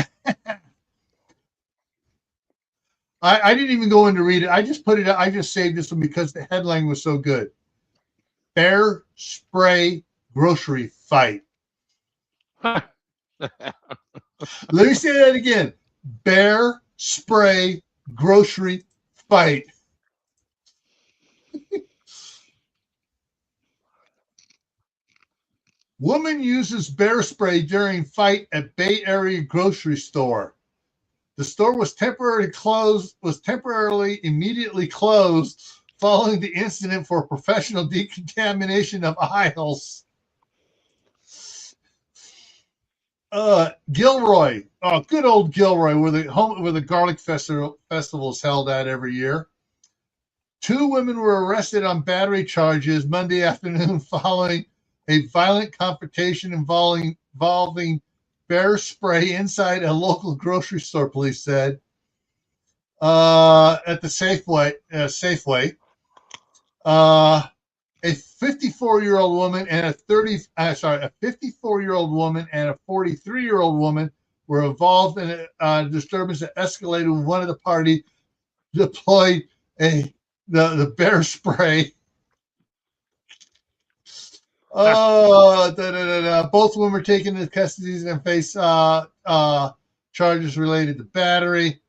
I didn't even go in to read it. I just put it. I just saved this one because the headline was so good. Bear spray grocery fight. Let me say that again. Bear spray grocery fight. Woman uses bear spray during fight at Bay Area grocery store. The store was temporarily immediately closed following the incident for professional decontamination of aisles. Gilroy, good old Gilroy, where the garlic festival is held at every year. 2 women were arrested on battery charges Monday afternoon following a violent confrontation involving bear spray inside a local grocery store, police said. At the Safeway. A 54-year-old woman and a 54-year-old woman and a 43-year-old woman were involved in a disturbance that escalated when one of the party deployed the bear spray. Both women were taken into custody and face charges related to battery.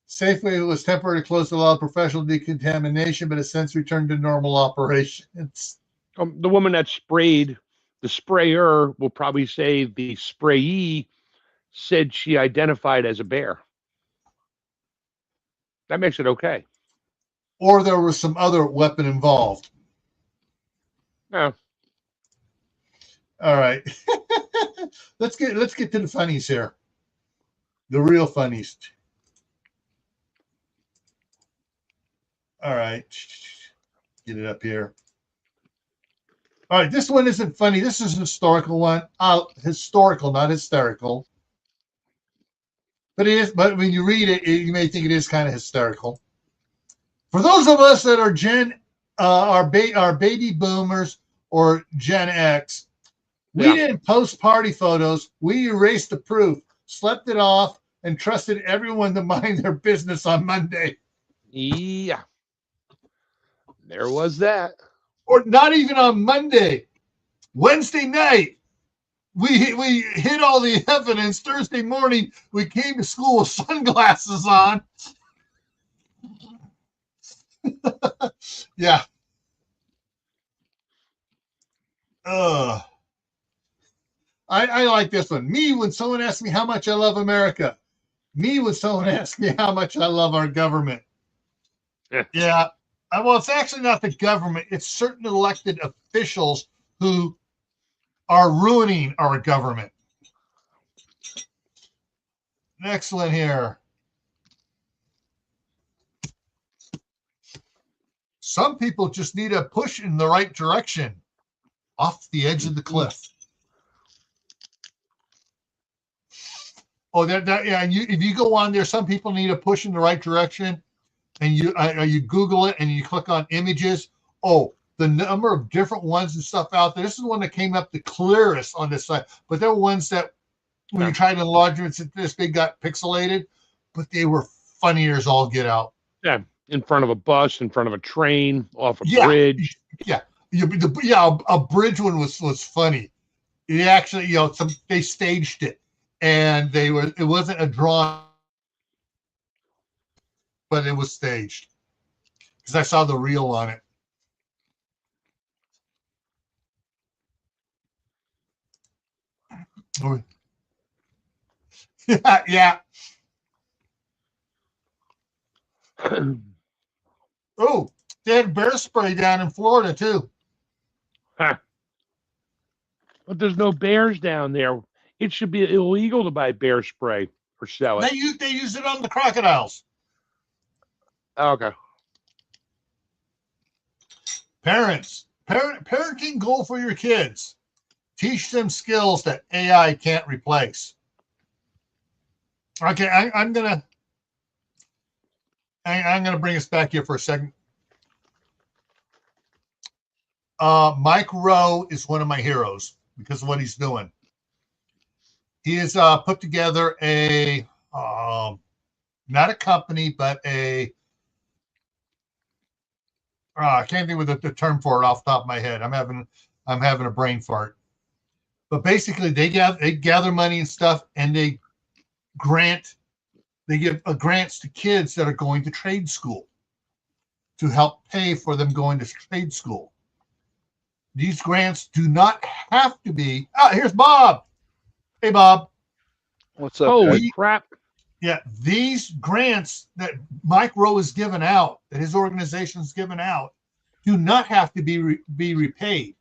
Safeway was temporarily closed to allow professional decontamination, but has since returned to normal operations. The woman that sprayed, the sprayer will probably say the sprayee said she identified as a bear. That makes it okay. Or there was some other weapon involved. No. All right. Let's get to the funnies here. The real funnies. All right. Get it up here. All right. This one isn't funny. This is a historical one. Historical, not hysterical. But it is. But when you read it, you may think it is kind of hysterical. For those of us that are our baby boomers or Gen X, we didn't post party photos. We erased the proof, slept it off, and trusted everyone to mind their business on Monday. Yeah. There was that. Or not even on Monday. Wednesday night, we hid all the evidence. Thursday morning, we came to school with sunglasses on. Yeah. I like this one. Me, when someone asks me how much I love America. Me, when someone asks me how much I love our government. Yeah. Well, it's actually not the government. It's certain elected officials who are ruining our government. Next one here. Some people just need a push in the right direction off the edge of the cliff. Oh, yeah. And if you go on there, some people need a push in the right direction. And you Google it and you click on images. Oh, the number of different ones and stuff out there. This is the one that came up the clearest on this side. But there were ones that, when you tried to enlarge them, this big got pixelated. But they were funnier as all get out. Yeah, in front of a bus, in front of a train, off a bridge. Yeah, a bridge one was funny. It actually, they staged it, and it wasn't a drawn. But it was staged because I saw the reel on it. Yeah. Oh, they had bear spray down in Florida too. Huh. But there's no bears down there. It should be illegal to buy bear spray or sell it. They use it on the crocodiles. Okay. Parents, parenting goal for your kids. Teach them skills that AI can't replace. Okay, I'm gonna bring us back here for a second. Mike Rowe is one of my heroes because of what he's doing. He has put together a not a company, but I can't think of the term for it off the top of my head. I'm having a brain fart. But basically, they gather money and stuff, and they give grants to kids that are going to trade school to help pay for them going to trade school. These grants do not have to be. Here's Bob. Hey, Bob. What's up? Holy crap. Yeah, these grants that Mike Rowe has given out, that his organization has given out, do not have to be repaid.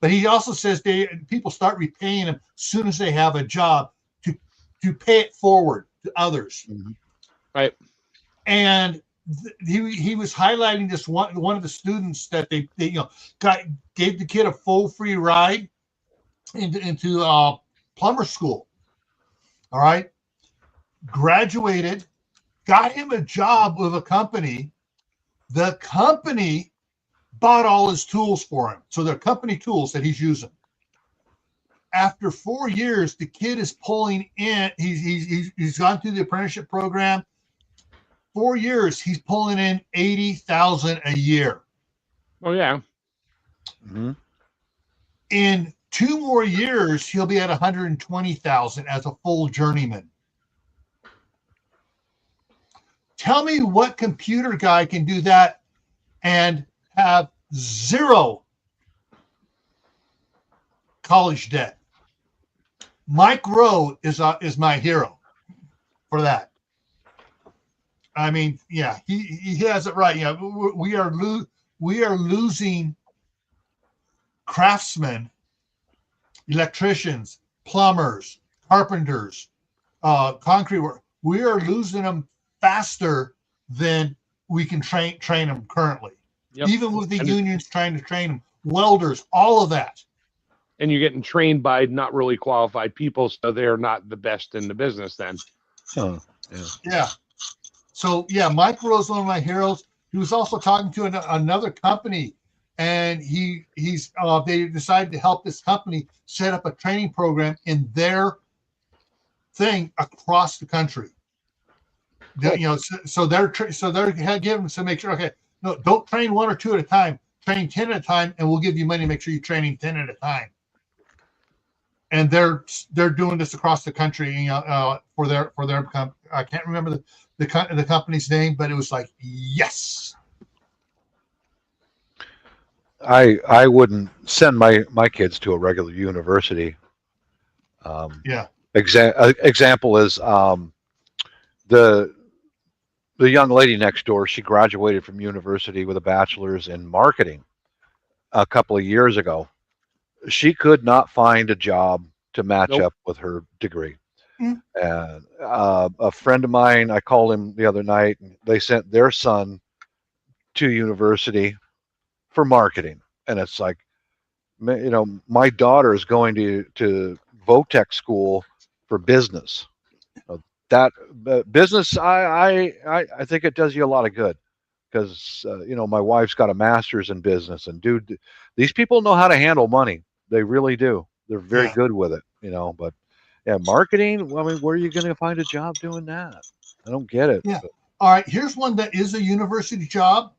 But he also says people start repaying them as soon as they have a job to pay it forward to others. Mm-hmm. Right. And he was highlighting this one of the students that they gave the kid a full free ride into plumber school. All right, graduated, got him a job with a company. The company bought all his tools for him, so they're company tools that he's using. After 4 years, the kid is pulling in. He's gone through the apprenticeship program. 4 years, he's pulling in $80,000 a year. Oh yeah. Mm-hmm. In 2 more years, he'll be at $120,000 as a full journeyman. Tell me what computer guy can do that and have 0 college debt. Mike Rowe is my hero for that. I mean, yeah, he has it right. Yeah, we are losing craftsmen, electricians, plumbers, carpenters, concrete work. We are losing them faster than we can train them currently. Yep. Even with the unions trying to train them, welders, all of that. And you're getting trained by not really qualified people, so they're not the best in the business then. Oh, yeah. Yeah. So, yeah, Mike Rowe is one of my heroes. He was also talking to another company, and they decided to help this company set up a training program in their thing across the country. Cool. So they're giving to make sure, okay, no, don't train 1 or 2 at a time. Train 10 at a time, and we'll give you money to make sure you're training 10 at a time. And they're doing this across the country, for their I can't remember the company's name, but it was like, yes. I wouldn't send my kids to a regular university. Yeah. Example is the young lady next door. She graduated from university with a bachelor's in marketing a couple of years ago. She could not find a job to match up with her degree. Mm. And a friend of mine, I called him the other night, and they sent their son to university for marketing. And it's like, my daughter is going to Votech school for business. That business, I think it does you a lot of good, because my wife's got a master's in business, and dude, these people know how to handle money. They really do. They're very good with it, but yeah, marketing, I mean, where are you going to find a job doing that? I don't get it. Yeah. All right, here's one that is a university job,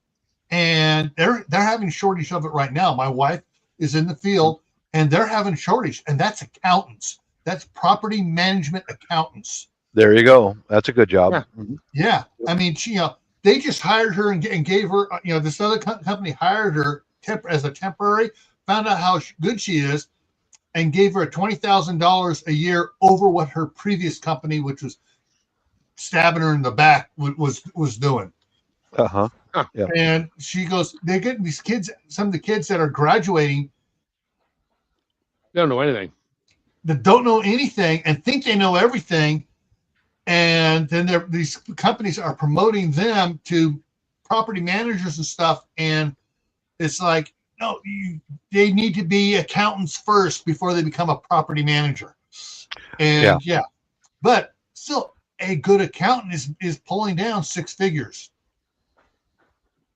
and they're having a shortage of it right now. My wife is in the field, and they're having a shortage, and that's accountants. That's property management accountants. There you go. That's a good job. Yeah. Mm-hmm. Yeah. I mean, she, they just hired her and gave her, this other company hired her as a temporary, found out how good she is, and gave her $20,000 a year over what her previous company, which was stabbing her in the back, was doing. Uh-huh. Yeah. And she goes, they're getting these kids, some of the kids that are graduating. They don't know anything. That don't know anything and think they know everything. And then these companies are promoting them to property managers and stuff. And it's like, no, they need to be accountants first before they become a property manager. And but still, a good accountant is pulling down 6 figures.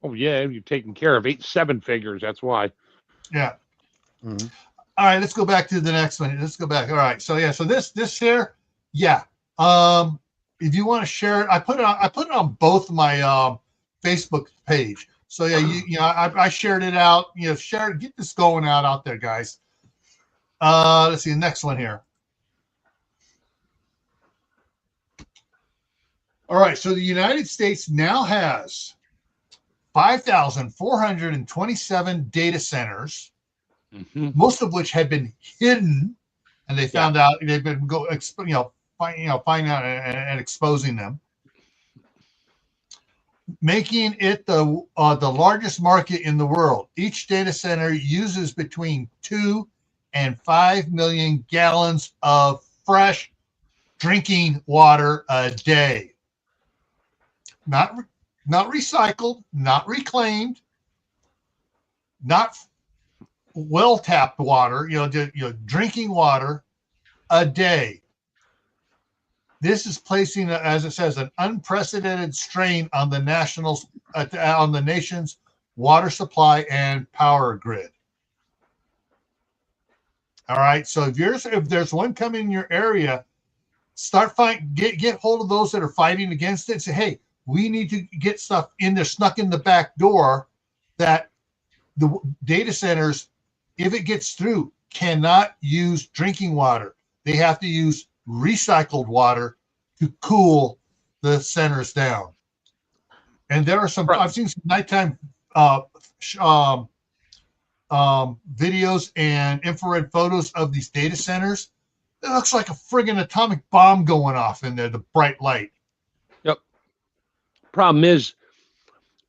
Oh yeah, you're taking care of 7 figures. That's why. Yeah. Mm-hmm. All right, let's go back to the next one. Let's go back. All right, so this here, yeah. If you want to share it, I put it on both my Facebook page. So yeah, I shared it out. Share it, get this going out there, guys. Let's see the next one here. All right, so the United States now has 5,427 data centers, most of which had been hidden, and they found out they've been finding out and exposing them, making it the largest market in the world. Each data center uses between 2 and 5 million gallons of fresh drinking water a day. Not not recycled, not reclaimed, not well tapped water, drinking water a day. This is placing, as it says, an unprecedented strain on the nation's water supply and power grid. All right. So if there's one coming in your area, get hold of those that are fighting against it and say, hey, we need to get stuff in there, snuck in the back door, that the data centers, if it gets through, cannot use drinking water. They have to use recycled water to cool the centers down. And there are some, I've seen some nighttime videos and infrared photos of these data centers. It looks like a friggin' atomic bomb going off in there, the bright light. Yep. Problem is,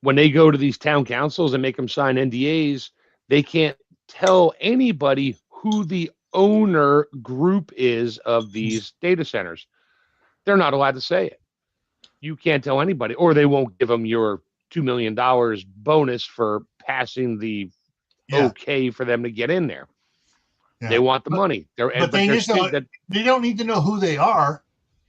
when they go to these town councils and make them sign NDAs, they can't tell anybody who the owner group is of these data centers. They're not allowed to say it. You can't tell anybody, or they won't give them your $2 million bonus for passing the okay for them to get in there. Yeah. They want the money. But they don't need to know who they are.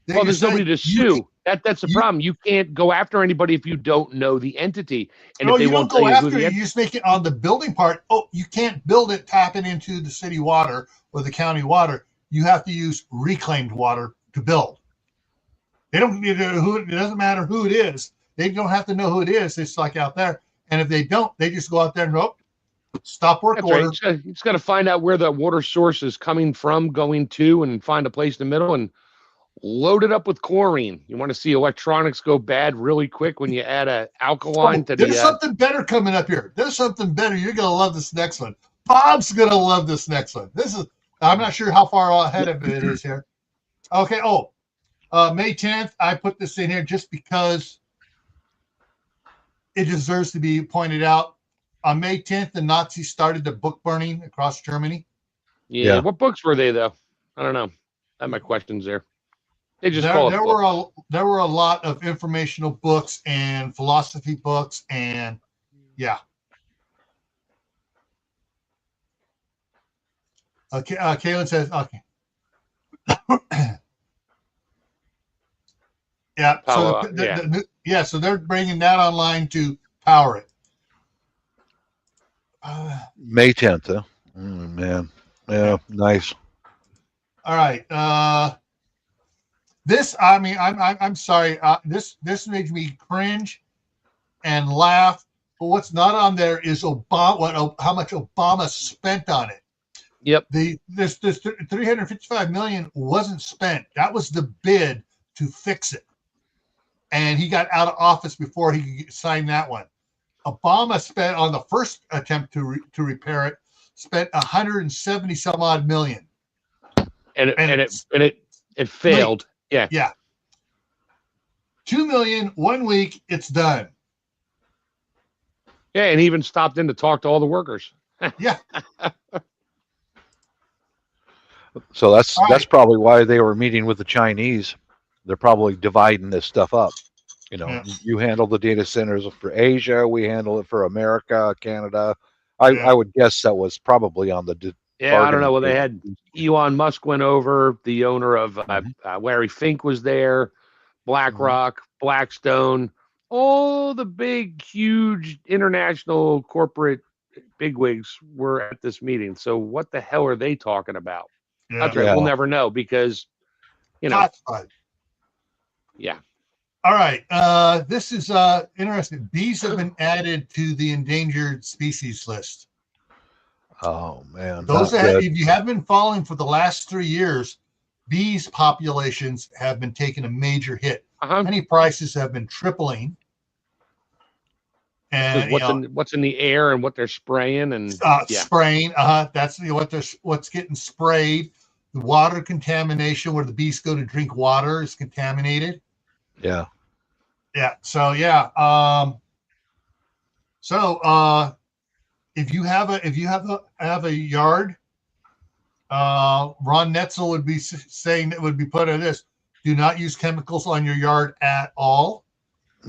There's nobody to sue. That's the problem. You can't go after anybody if you don't know the entity. And if they won't go after it, you just make it on the building part. Oh, you can't build it tapping into the city water or the county water. You have to use reclaimed water to build. They don't need who. It doesn't matter who it is. They don't have to know who it is. It's like out there. And if they don't, they just go out there and go, stop work order. Right. It's got to find out where the water source is coming from, going to, and find a place in the middle and load it up with chlorine. You want to see electronics go bad really quick when you add a alkaline to the. There's something better coming up here. There's something better. You're gonna love this next one. Bob's gonna love this next one. I'm not sure how far ahead of it is here. Okay. May 10th. I put this in here just because it deserves to be pointed out. On May 10th, the Nazis started the book burning across Germany. Yeah. What books were they, though? I don't know. I have my questions there. They just there were a lot of informational books and philosophy books, and Okay, Kaylin says okay. So they're bringing that online to power it. May 10th, huh? Man. Yeah, nice. All right. I'm sorry. This makes me cringe and laugh. But what's not on there is Obama. How much Obama spent on it. Yep. This $355 million wasn't spent. That was the bid to fix it, and he got out of office before he could sign that one. Obama spent on the first attempt to repair it, spent 170 some odd million, and it failed. Yeah. 2 million 1 week. It's done. Yeah, and he even stopped in to talk to all the workers. Yeah. So that's probably why they were meeting with the Chinese. They're probably dividing this stuff up. You handle the data centers for Asia, we handle it for America, Canada. I would guess that was probably on the. I don't know. Well, they had Elon Musk went over. The owner of Larry Fink was there. BlackRock, Blackstone, all the big, huge international corporate bigwigs were at this meeting. So what the hell are they talking about? Yeah. That's right. We'll never know because, Classified. Yeah. All right. This is interesting. Bees have been added to the endangered species list. Oh man! If you have been following for the last 3 years, bees populations have been taking a major hit. Honey prices have been tripling. And what's in the air and what they're spraying and spraying. That's what's getting sprayed. The water contamination, where the bees go to drink water, is contaminated. Yeah. So if you have a yard, Ron Netzel would be saying that would be put on this: do not use chemicals on your yard at all.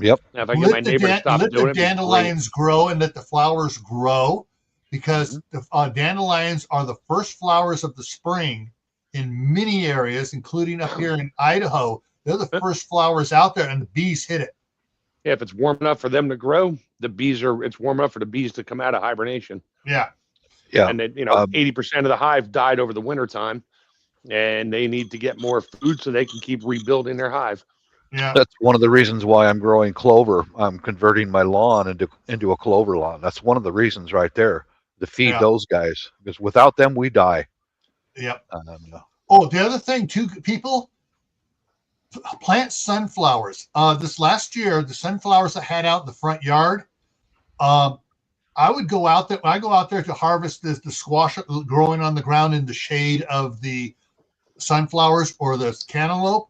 Yep. Now, if I get my neighbor to stop let doing the it, dandelions grow and let the flowers grow, because the dandelions are the first flowers of the spring in many areas, including up here in Idaho. They're the first flowers out there, and the bees hit it. yeah, if it's warm enough for them to grow, it's warm enough for the bees to come out of hibernation. Yeah. Yeah. And then, 80% of the hive died over the winter time, and they need to get more food so they can keep rebuilding their hive. Yeah. That's one of the reasons why I'm growing clover. I'm converting my lawn into a clover lawn. That's one of the reasons right there, to feed those guys, because without them, we die. Yep. Oh, the other thing too, people, plant sunflowers. This last year, the sunflowers I had out in the front yard, I would go out there. When I go out there to harvest the squash growing on the ground in the shade of the sunflowers or the cantaloupe.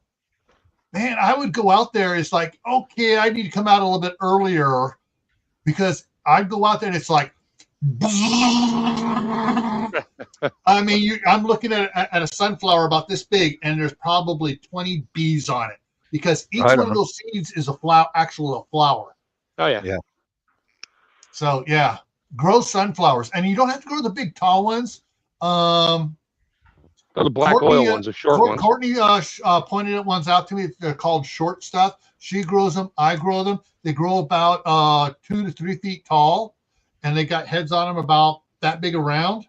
Man, I would go out there. It's like, okay, I need to come out a little bit earlier, because I'd go out there and it's like, I mean, I'm looking at a sunflower about this big, and there's probably 20 bees on it, because each one of those seeds is a flower. Oh yeah. Yeah. So yeah, grow sunflowers, and you don't have to grow the big tall ones. The black Courtney, oil ones, the short ones. Courtney pointed ones out to me. They're called short stuff. She grows them. I grow them. They grow about 2 to 3 feet tall, and they got heads on them about that big around.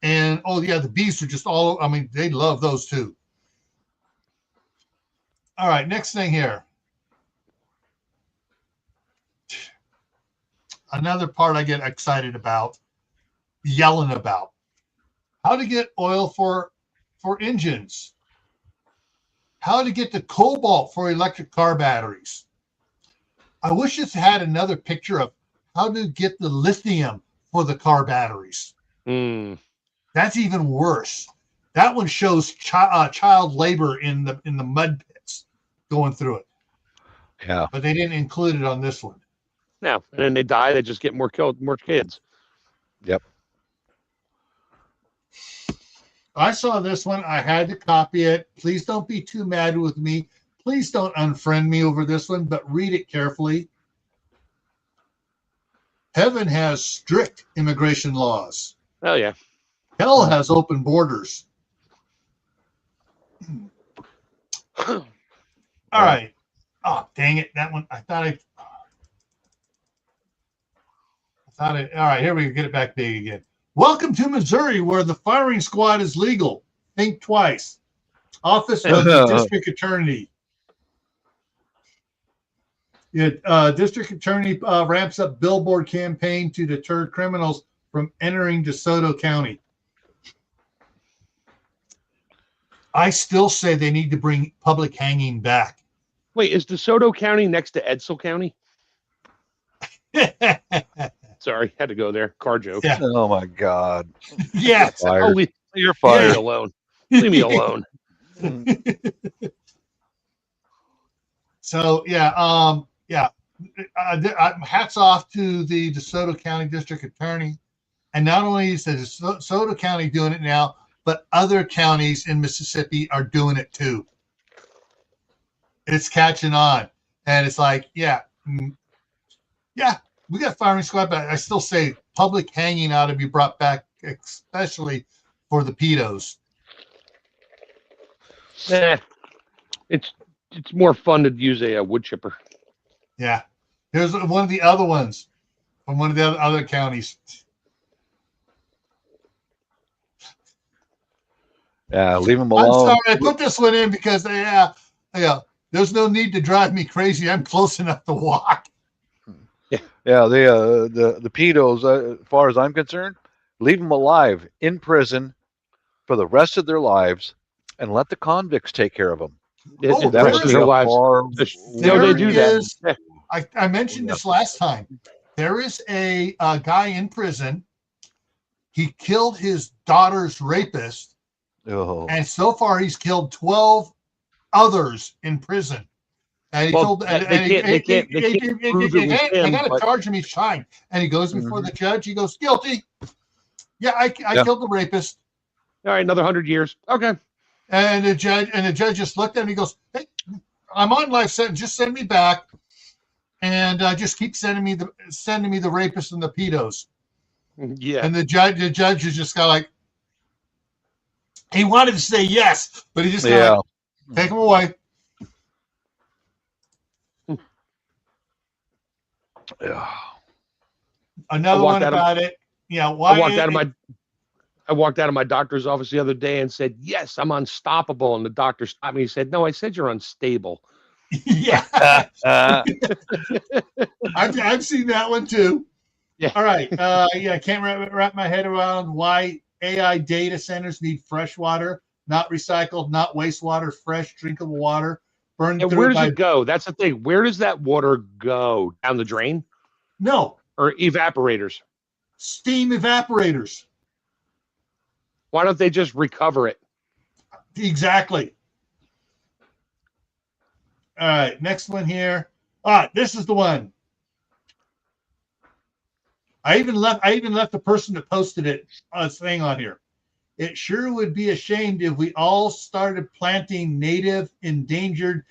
And the bees are just all. I mean, they love those too. All right, next thing here. Another part I get excited about, yelling about. How to get oil for engines. How to get the cobalt for electric car batteries. I wish this had another picture of how to get the lithium for the car batteries. That's even worse. That one shows child labor in the mud pits going through it. Yeah. But they didn't include it on this one. No, and then they die. They just get more kids. Yep. I saw this one. I had to copy it. Please don't be too mad with me. Please don't unfriend me over this one, but read it carefully. Heaven has strict immigration laws. Oh, yeah. Hell has open borders. All right. Oh, dang it. That one, I thought it. All right, here we go. Get it back big again. Welcome to Missouri, where the firing squad is legal. Think twice. Office of the District Attorney. District Attorney ramps up billboard campaign to deter criminals from entering DeSoto County. I still say they need to bring public hanging back. Wait, is DeSoto County next to Edsall County? Sorry, had to go there. Car joke. Yeah. Oh my God. Yeah. You're fired. Leave me alone. Leave me alone. So hats off to the DeSoto County District Attorney, and not only is the DeSoto County doing it now, but other counties in Mississippi are doing it too. It's catching on, and it's like, we got firing squad, but I still say public hanging ought to be brought back, especially for the pedos. It's more fun to use a wood chipper. Yeah. Here's one of the other ones from one of the other counties. Yeah, leave them alone. I'm sorry, I put this one in because there's no need to drive me crazy. I'm close enough to walk. Yeah, the pedos, as far as I'm concerned, leave them alive in prison for the rest of their lives, and let the convicts take care of them. They do that. I mentioned this last time. There is a guy in prison. He killed his daughter's rapist, and so far he's killed 12 others in prison. And he told, they got to charge him each time. And he goes before the judge. He goes, guilty. Yeah, I killed the rapist. All right, another 100 years. Okay. And the judge just looked at him. He goes, hey, I'm on life sentence. Just send me back. and just keep sending me the rapists and the pedos. Yeah. And the judge is just kind of like, he wanted to say yes, but he just kind of like, take them away. Yeah. Another one about it. Yeah. Why? I walked out of my doctor's office the other day and said, "Yes, I'm unstoppable." And the doctor stopped me. He said, "No, I said you're unstable." Yeah. I've seen that one too. Yeah. All right. I can't wrap my head around why AI data centers need fresh water, not recycled, not wastewater, fresh drinkable water. And where does it go? That's the thing. Where does that water go? Down the drain? No. Or evaporators? Steam evaporators. Why don't they just recover it? Exactly. All right, next one here. This is the one. I even left the person that posted it saying on here. It sure would be a shame if we all started planting native endangered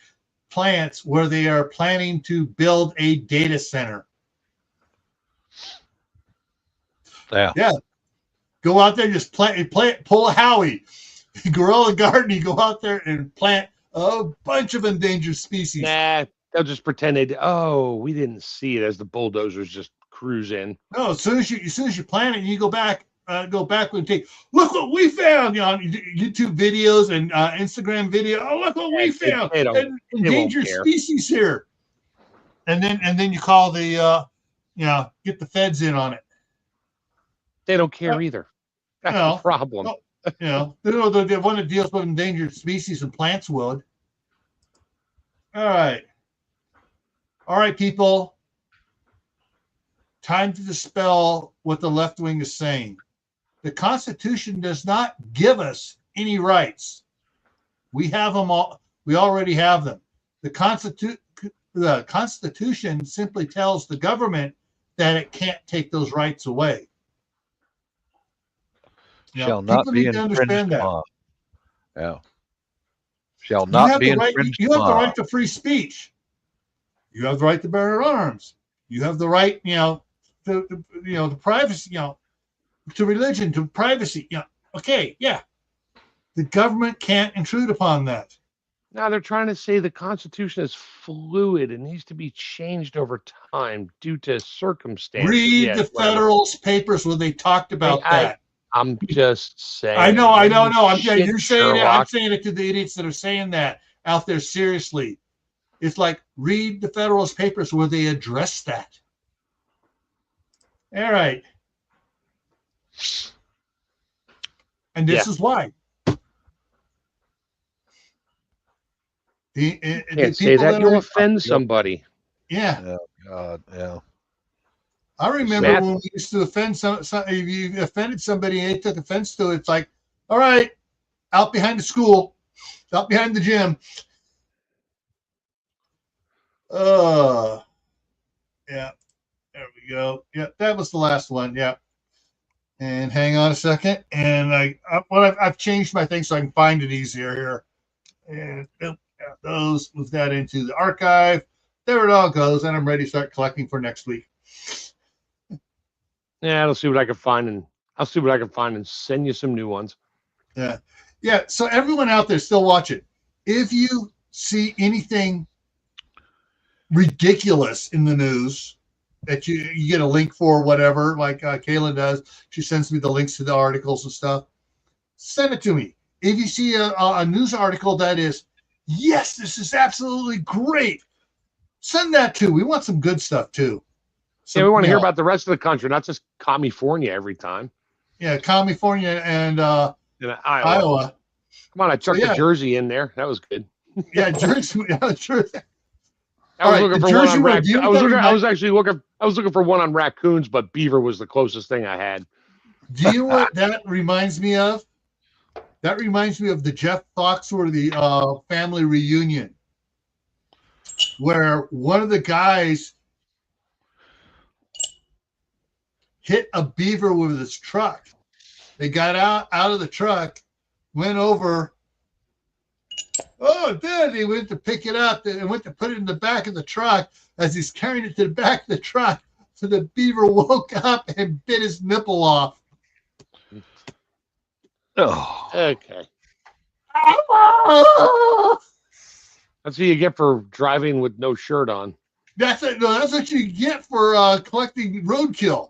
plants where they are planning to build a data center. Yeah. Go out there, just pull a Howie, guerrilla garden. You go out there and plant a bunch of endangered species. Nah, they'll just pretend we didn't see it as the bulldozers just cruise in. No, as soon as you plant it, and you go back and take. Look what we found on YouTube videos and Instagram video. Oh, look what we found! Endangered species here. And then you call the get the feds in on it. They don't care either. That's the problem. The one that deals with endangered species and plants would. All right, people. Time to dispel what the left wing is saying. The Constitution does not give us any rights. We have them all. We already have them. The Constitution simply tells the government that it can't take those rights away. Shall not be infringed upon. Yeah. Shall not be infringed upon. You have the right to free speech. You have the right to bear arms. You have the right, to privacy, to religion, to privacy. Okay, yeah. The government can't intrude upon that. Now they're trying to say the Constitution is fluid and needs to be changed over time due to circumstances. Read the Federalist Papers where they talked about that. I'm just saying. I know. You're saying it. I'm saying it to the idiots that are saying that out there seriously. It's like, read the Federalist Papers where they address that. All right. And this is why. Can't say that. You'll offend somebody. Yeah. Oh, God, yeah. I remember when we used to offend if you offended somebody and they took offense to it, it's like, all right, out behind the school, out behind the gym. Yeah, there we go. Yeah, that was the last one. Yeah. And hang on a second. And I've changed my thing so I can find it easier here. And those, move that into the archive. There it all goes. And I'm ready to start collecting for next week. Yeah, I'll see what I can find and send you some new ones. Yeah. Yeah. So everyone out there still watching, if you see anything ridiculous in the news that you get a link for, whatever, like Kayla does, she sends me the links to the articles and stuff, send it to me. If you see a news article that is, yes, this is absolutely great, send that too. We want some good stuff too. We want to hear about the rest of the country, not just California every time. Yeah, California and Iowa. Come on, I chucked the Jersey in there. That was good. Yeah, Jersey. I was looking for one on raccoons. I was looking for one on raccoons, but beaver was the closest thing I had. Do you know what that reminds me of? That reminds me of the Jeff Foxworthy family reunion, where one of the guys hit a beaver with his truck. They got out of the truck, went over Oh, then he went to pick it up and went to put it in the back of the truck. As he's carrying it to the back of the truck, so the beaver woke up and bit his nipple off. Oh, Okay. That's what you get for driving with no shirt on. That's it. No, that's what you get for collecting roadkill.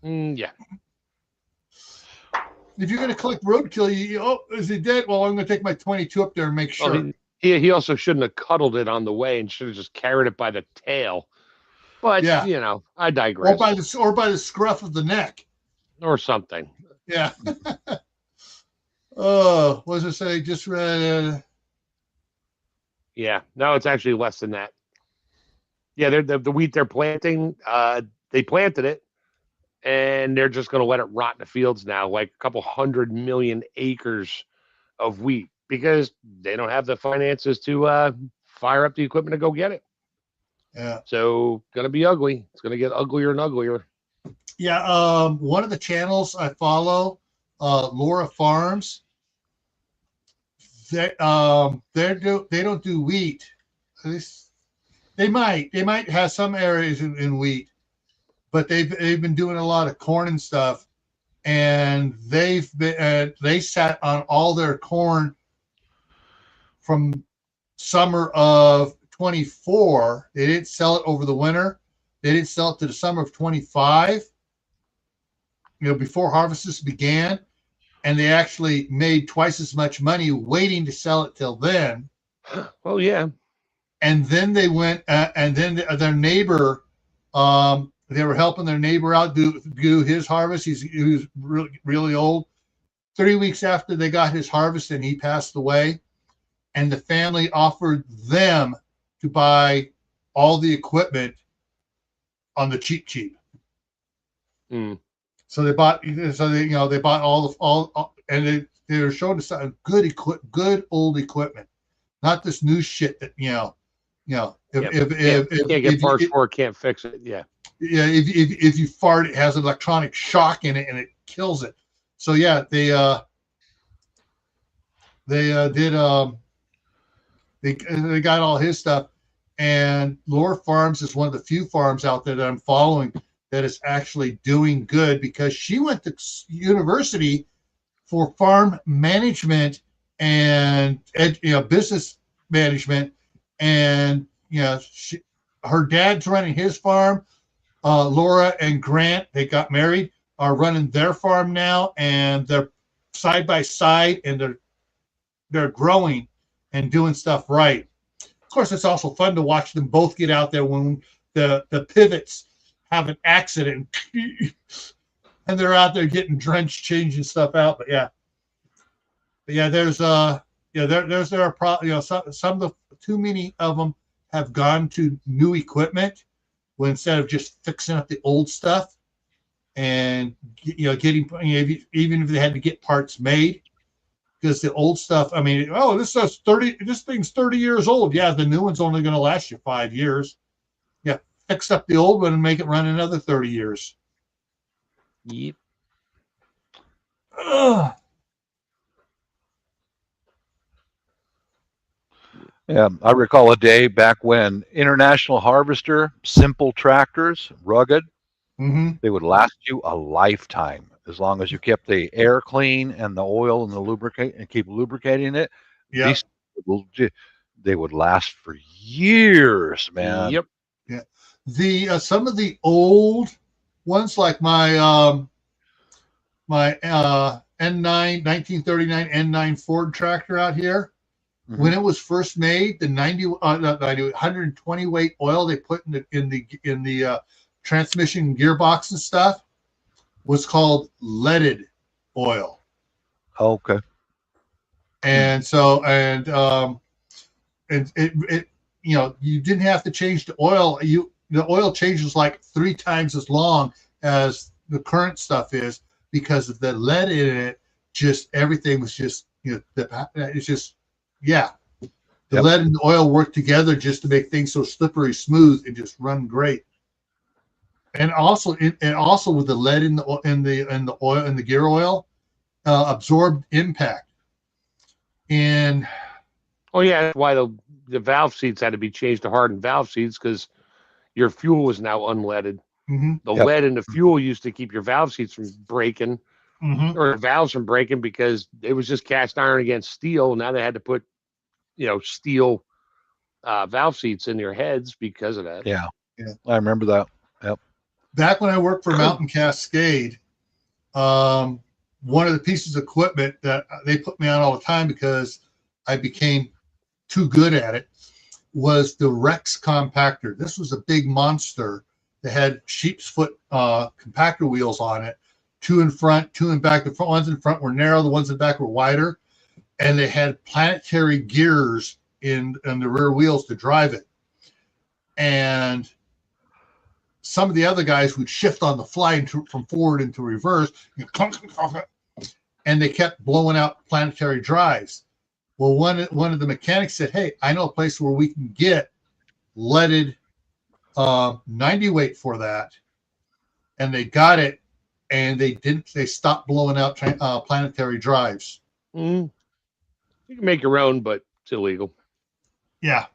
Yeah. If you're going to collect roadkill, is he dead? Well, I'm going to take my 22 up there and make sure. Well, he also shouldn't have cuddled it on the way and should have just carried it by the tail. But yeah, I digress. Or by the scruff of the neck, or something. Yeah. Oh, what does it say? Just read. Yeah, no, it's actually less than that. Yeah, the wheat they're planting. They planted it, and they're just going to let it rot in the fields now, like a couple 100 million acres of wheat, because they don't have the finances to fire up the equipment to go get it. Yeah. So going to be ugly. It's going to get uglier and uglier. Yeah. One of the channels I follow, Laura Farms. They don't do wheat. They might have some areas in wheat, but they've been doing a lot of corn and stuff, and they sat on all their corn from summer of 24. They didn't sell it over the winter. They didn't sell it to the summer of 25. Before harvests began, and they actually made twice as much money waiting to sell it till then. Oh yeah. And then they went, and then their neighbor, they were helping their neighbor out do his harvest. He was really, really old. 3 weeks after they got his harvest, and he passed away, and the family offered them to buy all the equipment on the cheap. Mm. So they bought all, and they were showing us good old equipment, not this new shit that if can't get parts for it, can't fix it. Yeah. Yeah. If you fart, it has electronic shock in it and it kills it. So yeah, they got all his stuff, and Laura Farms is one of the few farms out there that I'm following that is actually doing good, because she went to university for farm management and business management, and her dad's running his farm. Laura and Grant, they got married, are running their farm now, and they're side by side, and they're growing and doing stuff right. Of course, it's also fun to watch them both get out there when the pivots have an accident and they're out there getting drenched, changing stuff out. But yeah, there's some of the too many of them have gone to new equipment, when instead of just fixing up the old stuff and getting, even if they had to get parts made, because the old stuff, this thing's 30 years old. Yeah, the new one's only going to last you 5 years. Yeah, fix up the old one and make it run another 30 years. Yep. Ugh. Yeah, I recall a day back when International Harvester, simple tractors, rugged, they would last you a lifetime as long as you kept the air clean and the oil and the lubricate and keep lubricating it. Yeah, they would last for years, man. Yep. Yeah. The some of the old ones, like my N9 1939 N9 Ford tractor out here. When it was first made, the 120 weight oil they put in the transmission gearbox and stuff was called leaded oil. Okay. And so it you didn't have to change the oil. The oil changes like 3 times as long as the current stuff is, because of the lead in it. Just everything was just it's just. Yeah, the lead and the oil work together just to make things so slippery smooth and just run great. And also with the lead in the oil and the gear oil, absorbed impact. And Oh yeah, that's why the valve seats had to be changed to hardened valve seats because your fuel is now unleaded. Mm-hmm. The lead in the fuel used to keep your valve seats from breaking or the valves from breaking because it was just cast iron against steel. Now they had to put, steel valve seats in your heads because of that. Yeah. I remember that. Yep. Back when I worked for Mountain Cascade, one of the pieces of equipment that they put me on all the time because I became too good at it was the Rex compactor. This was a big monster that had sheep's foot compactor wheels on it, 2 in front, 2 in back. The front ones in front were narrow, the ones in back were wider, and they had planetary gears in the rear wheels to drive it. And some of the other guys would shift on the fly from forward into reverse, and they kept blowing out planetary drives. Well, one of the mechanics said, "Hey, I know a place where we can get leaded 90 weight for that," and they got it, and they stopped blowing out planetary drives. You can make your own, but it's illegal. Yeah.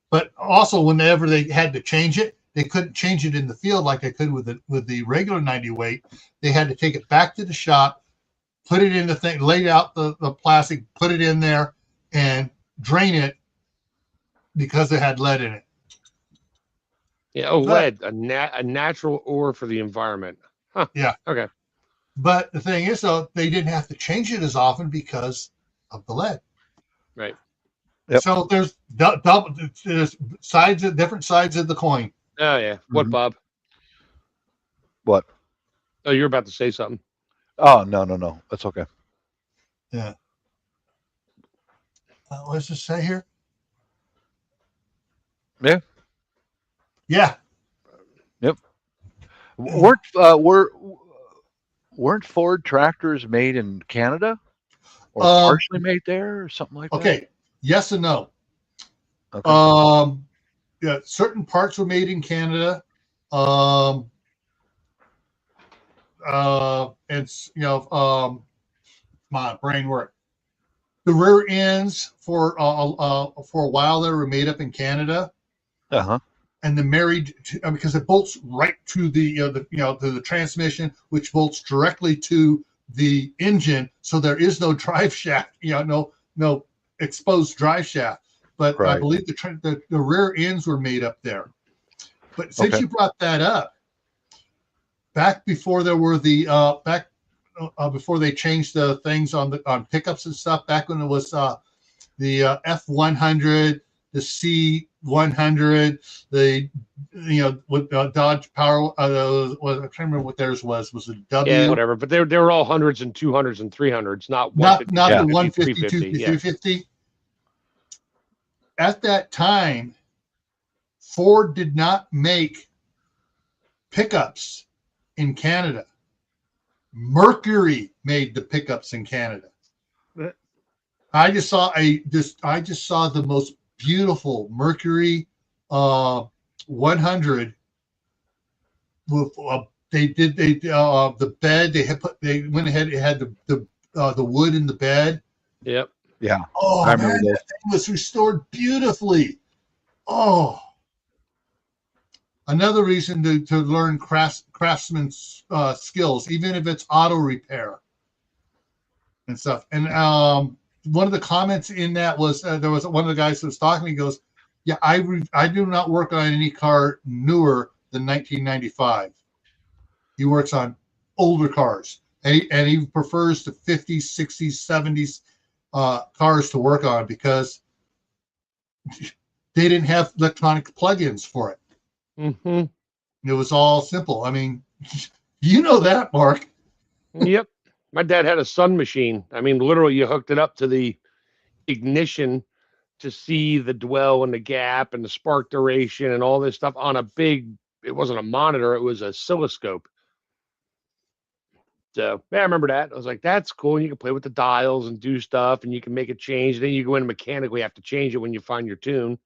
But also, whenever they had to change it, they couldn't change it in the field like they could with the regular 90 weight. They had to take it back to the shop, put it in the thing, lay out the plastic, put it in there, and drain it because it had lead in it. Yeah, lead, a natural ore for the environment. Huh. Yeah. Okay. But the thing is, though, they didn't have to change it as often because of the lead. Right. Yep. So there's different sides of the coin. Oh yeah. What, Bob? What? Oh, you're about to say something. Oh no. That's okay. Yeah. What does it say here? Yeah. Yeah. Yep. Weren't Ford tractors made in Canada or partially made there or something like that? Okay. Yes and no. Okay. Yeah, certain parts were made in Canada. And my brain work. The rear ends for a while there were made up in Canada. And then married to, because it bolts right to the transmission, which bolts directly to the engine. So there is no drive shaft, no exposed drive shaft. But right. I believe the rear ends were made up there. But since you brought that up, back before there were before they changed the things on pickups and stuff, back when it was the F100, the C100, with Dodge Power, I can't remember what theirs was. Was it W? Yeah, whatever. But they were all 100s and 200s and 300s, not the 150, 350. At that time, Ford did not make pickups in Canada. Mercury made the pickups in Canada. I just saw the most beautiful Mercury 100 with the bed they went ahead, it had the wood in the bed. Yep. Yeah. Oh, I remember that thing was restored beautifully. Oh, another reason to learn craftsman's skills, even if it's auto repair and stuff. And one of the comments in that was there was one of the guys that was talking. He goes, "Yeah, I do not work on any car newer than 1995. He works on older cars, and he prefers the 50s, 60s, 70s cars to work on because they didn't have electronic plugins for it. It was all simple. I mean, you know that, Mark." Yep. My dad had a Sun machine. I mean, literally, you hooked it up to the ignition to see the dwell and the gap and the spark duration and all this stuff on a big, it wasn't a monitor, it was a oscilloscope. So, yeah, I remember that. I was like, that's cool. And you can play with the dials and do stuff, and you can make a change. Then you go in and mechanically have to change it when you find your tune.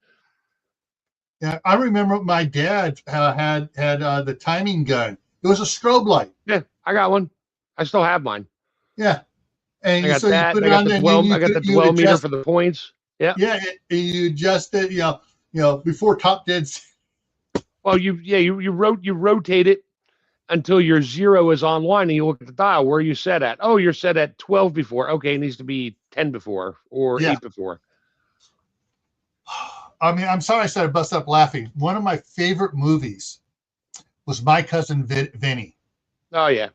Yeah, I remember my dad had the timing gun. It was a strobe light. Yeah, I got one. I still have mine. Yeah. And I got so you that. put I it got on the there. dwell. And I got then the you dwell meter adjust, for the points. Yeah. yeah, and you adjust it. You know, before top dead. Well, you rotate it until your 0 is online, and you look at the dial. Where are you set at? Oh, you're set at 12 before. Okay, it needs to be 10 before or Yeah. 8 before. I mean, I'm sorry I started bust up laughing. One of my favorite movies was My Cousin Vinny. Oh yeah.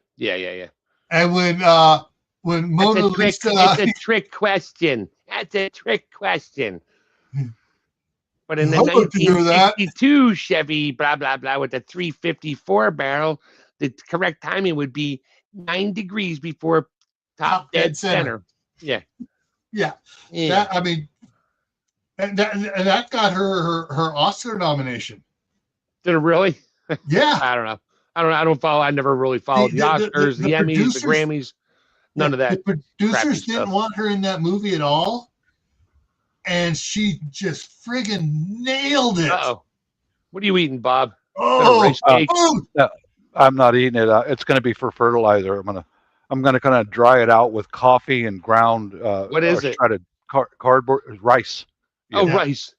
And when Mona Lisa, it's a trick question. That's a trick question. But in the I'd like to hear that. 1962 Chevy, blah blah blah, with the 354 barrel, the correct timing would be 9 degrees before top dead center. Yeah. That, I mean, and that got her Oscar nomination. Did it really? Yeah. I don't know. I don't follow. I never really followed the Oscars, the Emmys, the Grammys. None of that. The producers didn't want her in that movie at all, and she just friggin' nailed it. Uh-oh. What are you eating, Bob? Oh, no, I'm not eating it. It's going to be for fertilizer. I'm gonna kind of dry it out with coffee and ground. What is it? Shredded cardboard rice. Yeah. Oh, rice.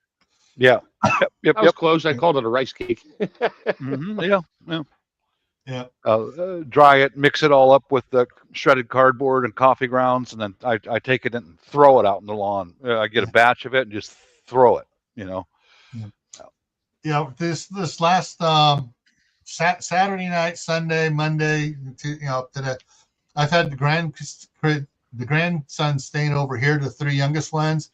Yeah. Yep. That was close. I called it a rice cake. Yeah. Dry it, mix it all up with the shredded cardboard and coffee grounds, and then I take it and throw it out in the lawn. I get a batch of it and just throw it. Yeah. This last Saturday night, Sunday, Monday, today, I've had the grandson staying over here, the 3 youngest ones,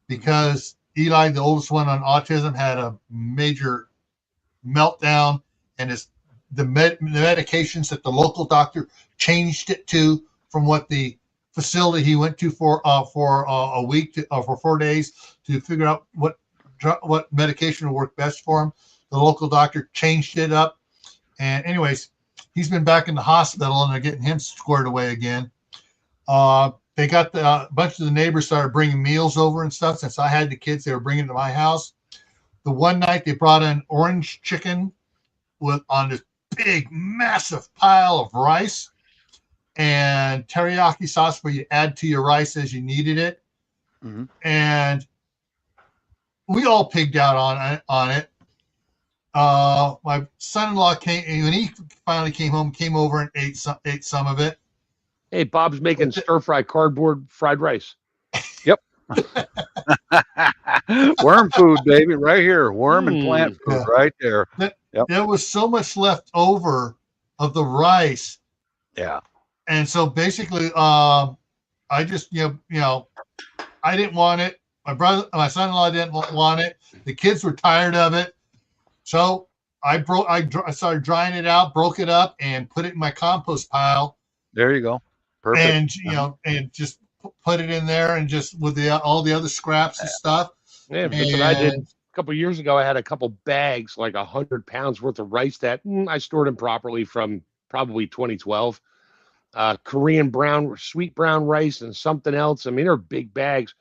because Eli, the oldest one on autism, had a major meltdown, and the medications that the local doctor changed it to from what the facility he went to for a week for 4 days to figure out what medication will work best for him. The local doctor changed it up, and anyways, he's been back in the hospital, and they're getting him squared away again. They got a bunch of the neighbors started bringing meals over and stuff. Since I had the kids, they were bringing to my house. The one night they brought in orange chicken on this big, massive pile of rice and teriyaki sauce where you add to your rice as you needed it. Mm-hmm. And we all pigged out on it. My son-in-law came, when he finally came home, came over and ate some of it. Hey, Bob's making stir-fry cardboard fried rice. Yep. Worm food, baby, right here. Worm and plant food right there. There was so much left over of the rice. Yeah. And so basically, I just, I didn't want it. My son-in-law didn't want it. The kids were tired of it. So I started drying it out, broke it up, and put it in my compost pile. There you go. Perfect. And, and just put it in there, and just with all the other scraps and stuff. Yeah, that's what I did a couple of years ago. I had a couple bags, like 100 pounds worth of rice that I stored improperly from probably 2012. Korean sweet brown rice and something else. I mean, they're big bags,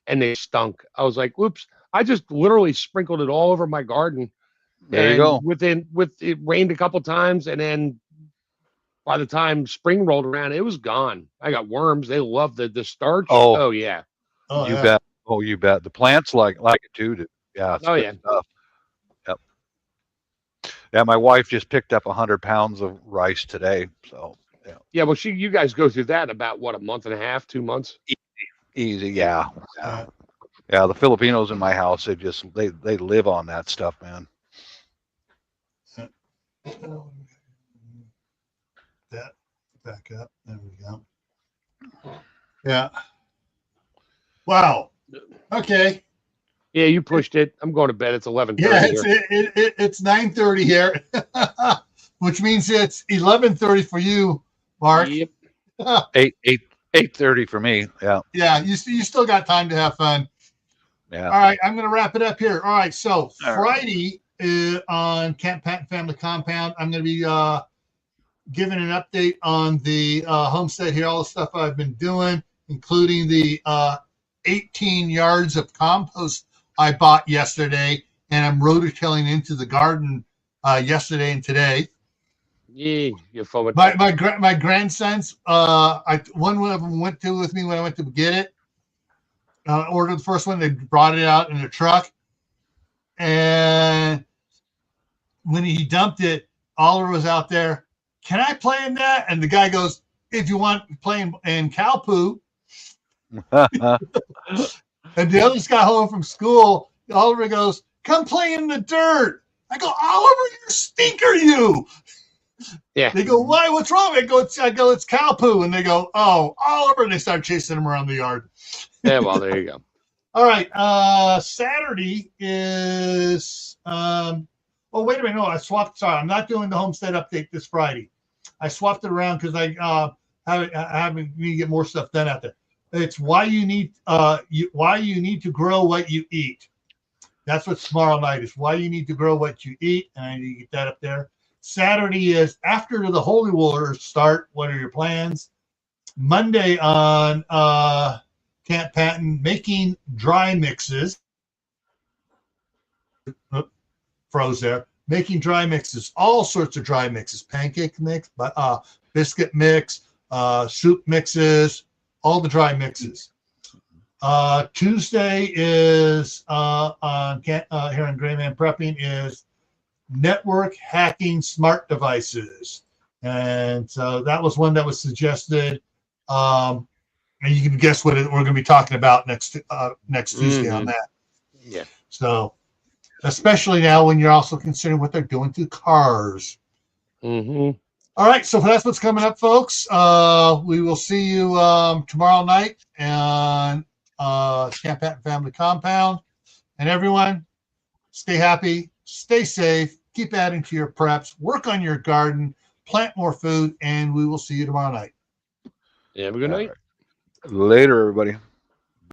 and they stunk. I was like, whoops. I just literally sprinkled it all over my garden. There you go. It rained a couple times, and then by the time spring rolled around, it was gone. I got worms. They love the starch. Oh yeah. You bet. Oh, you bet. The plants like it too. Yeah. Oh yeah. Stuff. Yep. Yeah, my wife just picked up 100 pounds of rice today. So yeah. Yeah, well, you guys go through that in about what, a month and a half, 2 months? Easy. Yeah. Yeah. The Filipinos in my house, they live on that stuff, man. That back up. There we go. Yeah. Wow. Okay. Yeah, you pushed it. I'm going to bed. It's 11:30. Yeah, it's 9:30 here, which means it's 11:30 for you, Mark. Yep. 8:30 for me. Yeah. Yeah. You still got time to have fun. Yeah. All right. I'm going to wrap it up here. All right. So Friday on Camp Patton Family Compound, I'm going to be giving an update on the homestead here, all the stuff I've been doing, including the 18 yards of compost I bought yesterday, and I'm rototilling into the garden yesterday and today. Yeah, you're fun with my grandsons. One of them went to with me when I went to get it. Ordered the first one. They brought it out in a truck, and when he dumped it, Oliver was out there. Can I play in that? And the guy goes, if you want to play in cow poo. And the others got home from school. Oliver goes, come play in the dirt. I go, Oliver, you stinker, you. Yeah. They go, why? What's wrong? I go, it's cow poo. And they go, oh, Oliver. And they start chasing him around the yard. Yeah, well, there you go. All right. Saturday is oh, wait a minute. No, I swapped. Sorry, I'm not doing the homestead update this Friday. I swapped it around because I need to get more stuff done out there. It's why you need to grow what you eat. That's what tomorrow night is. Why you need to grow what you eat, and I need to get that up there. Saturday is after the Holy Wars start. What are your plans? Monday on Camp Patton, making dry mixes. Froze there. Making dry mixes, all sorts of dry mixes, pancake mix, biscuit mix, soup mixes, all the dry mixes. Tuesday is on here in Gray Man Prepping is network hacking smart devices, and so that was one that was suggested. And you can guess what we're going to be talking about next Tuesday on that. Yeah. So, especially now when you're also considering what they're doing to cars. Mm-hmm. All right, so that's what's coming up, folks. We will see you tomorrow night on Camp Patton Family Compound. And everyone, stay happy, stay safe, keep adding to your preps, work on your garden, plant more food, and we will see you tomorrow night. Yeah, have a good night. Later, everybody.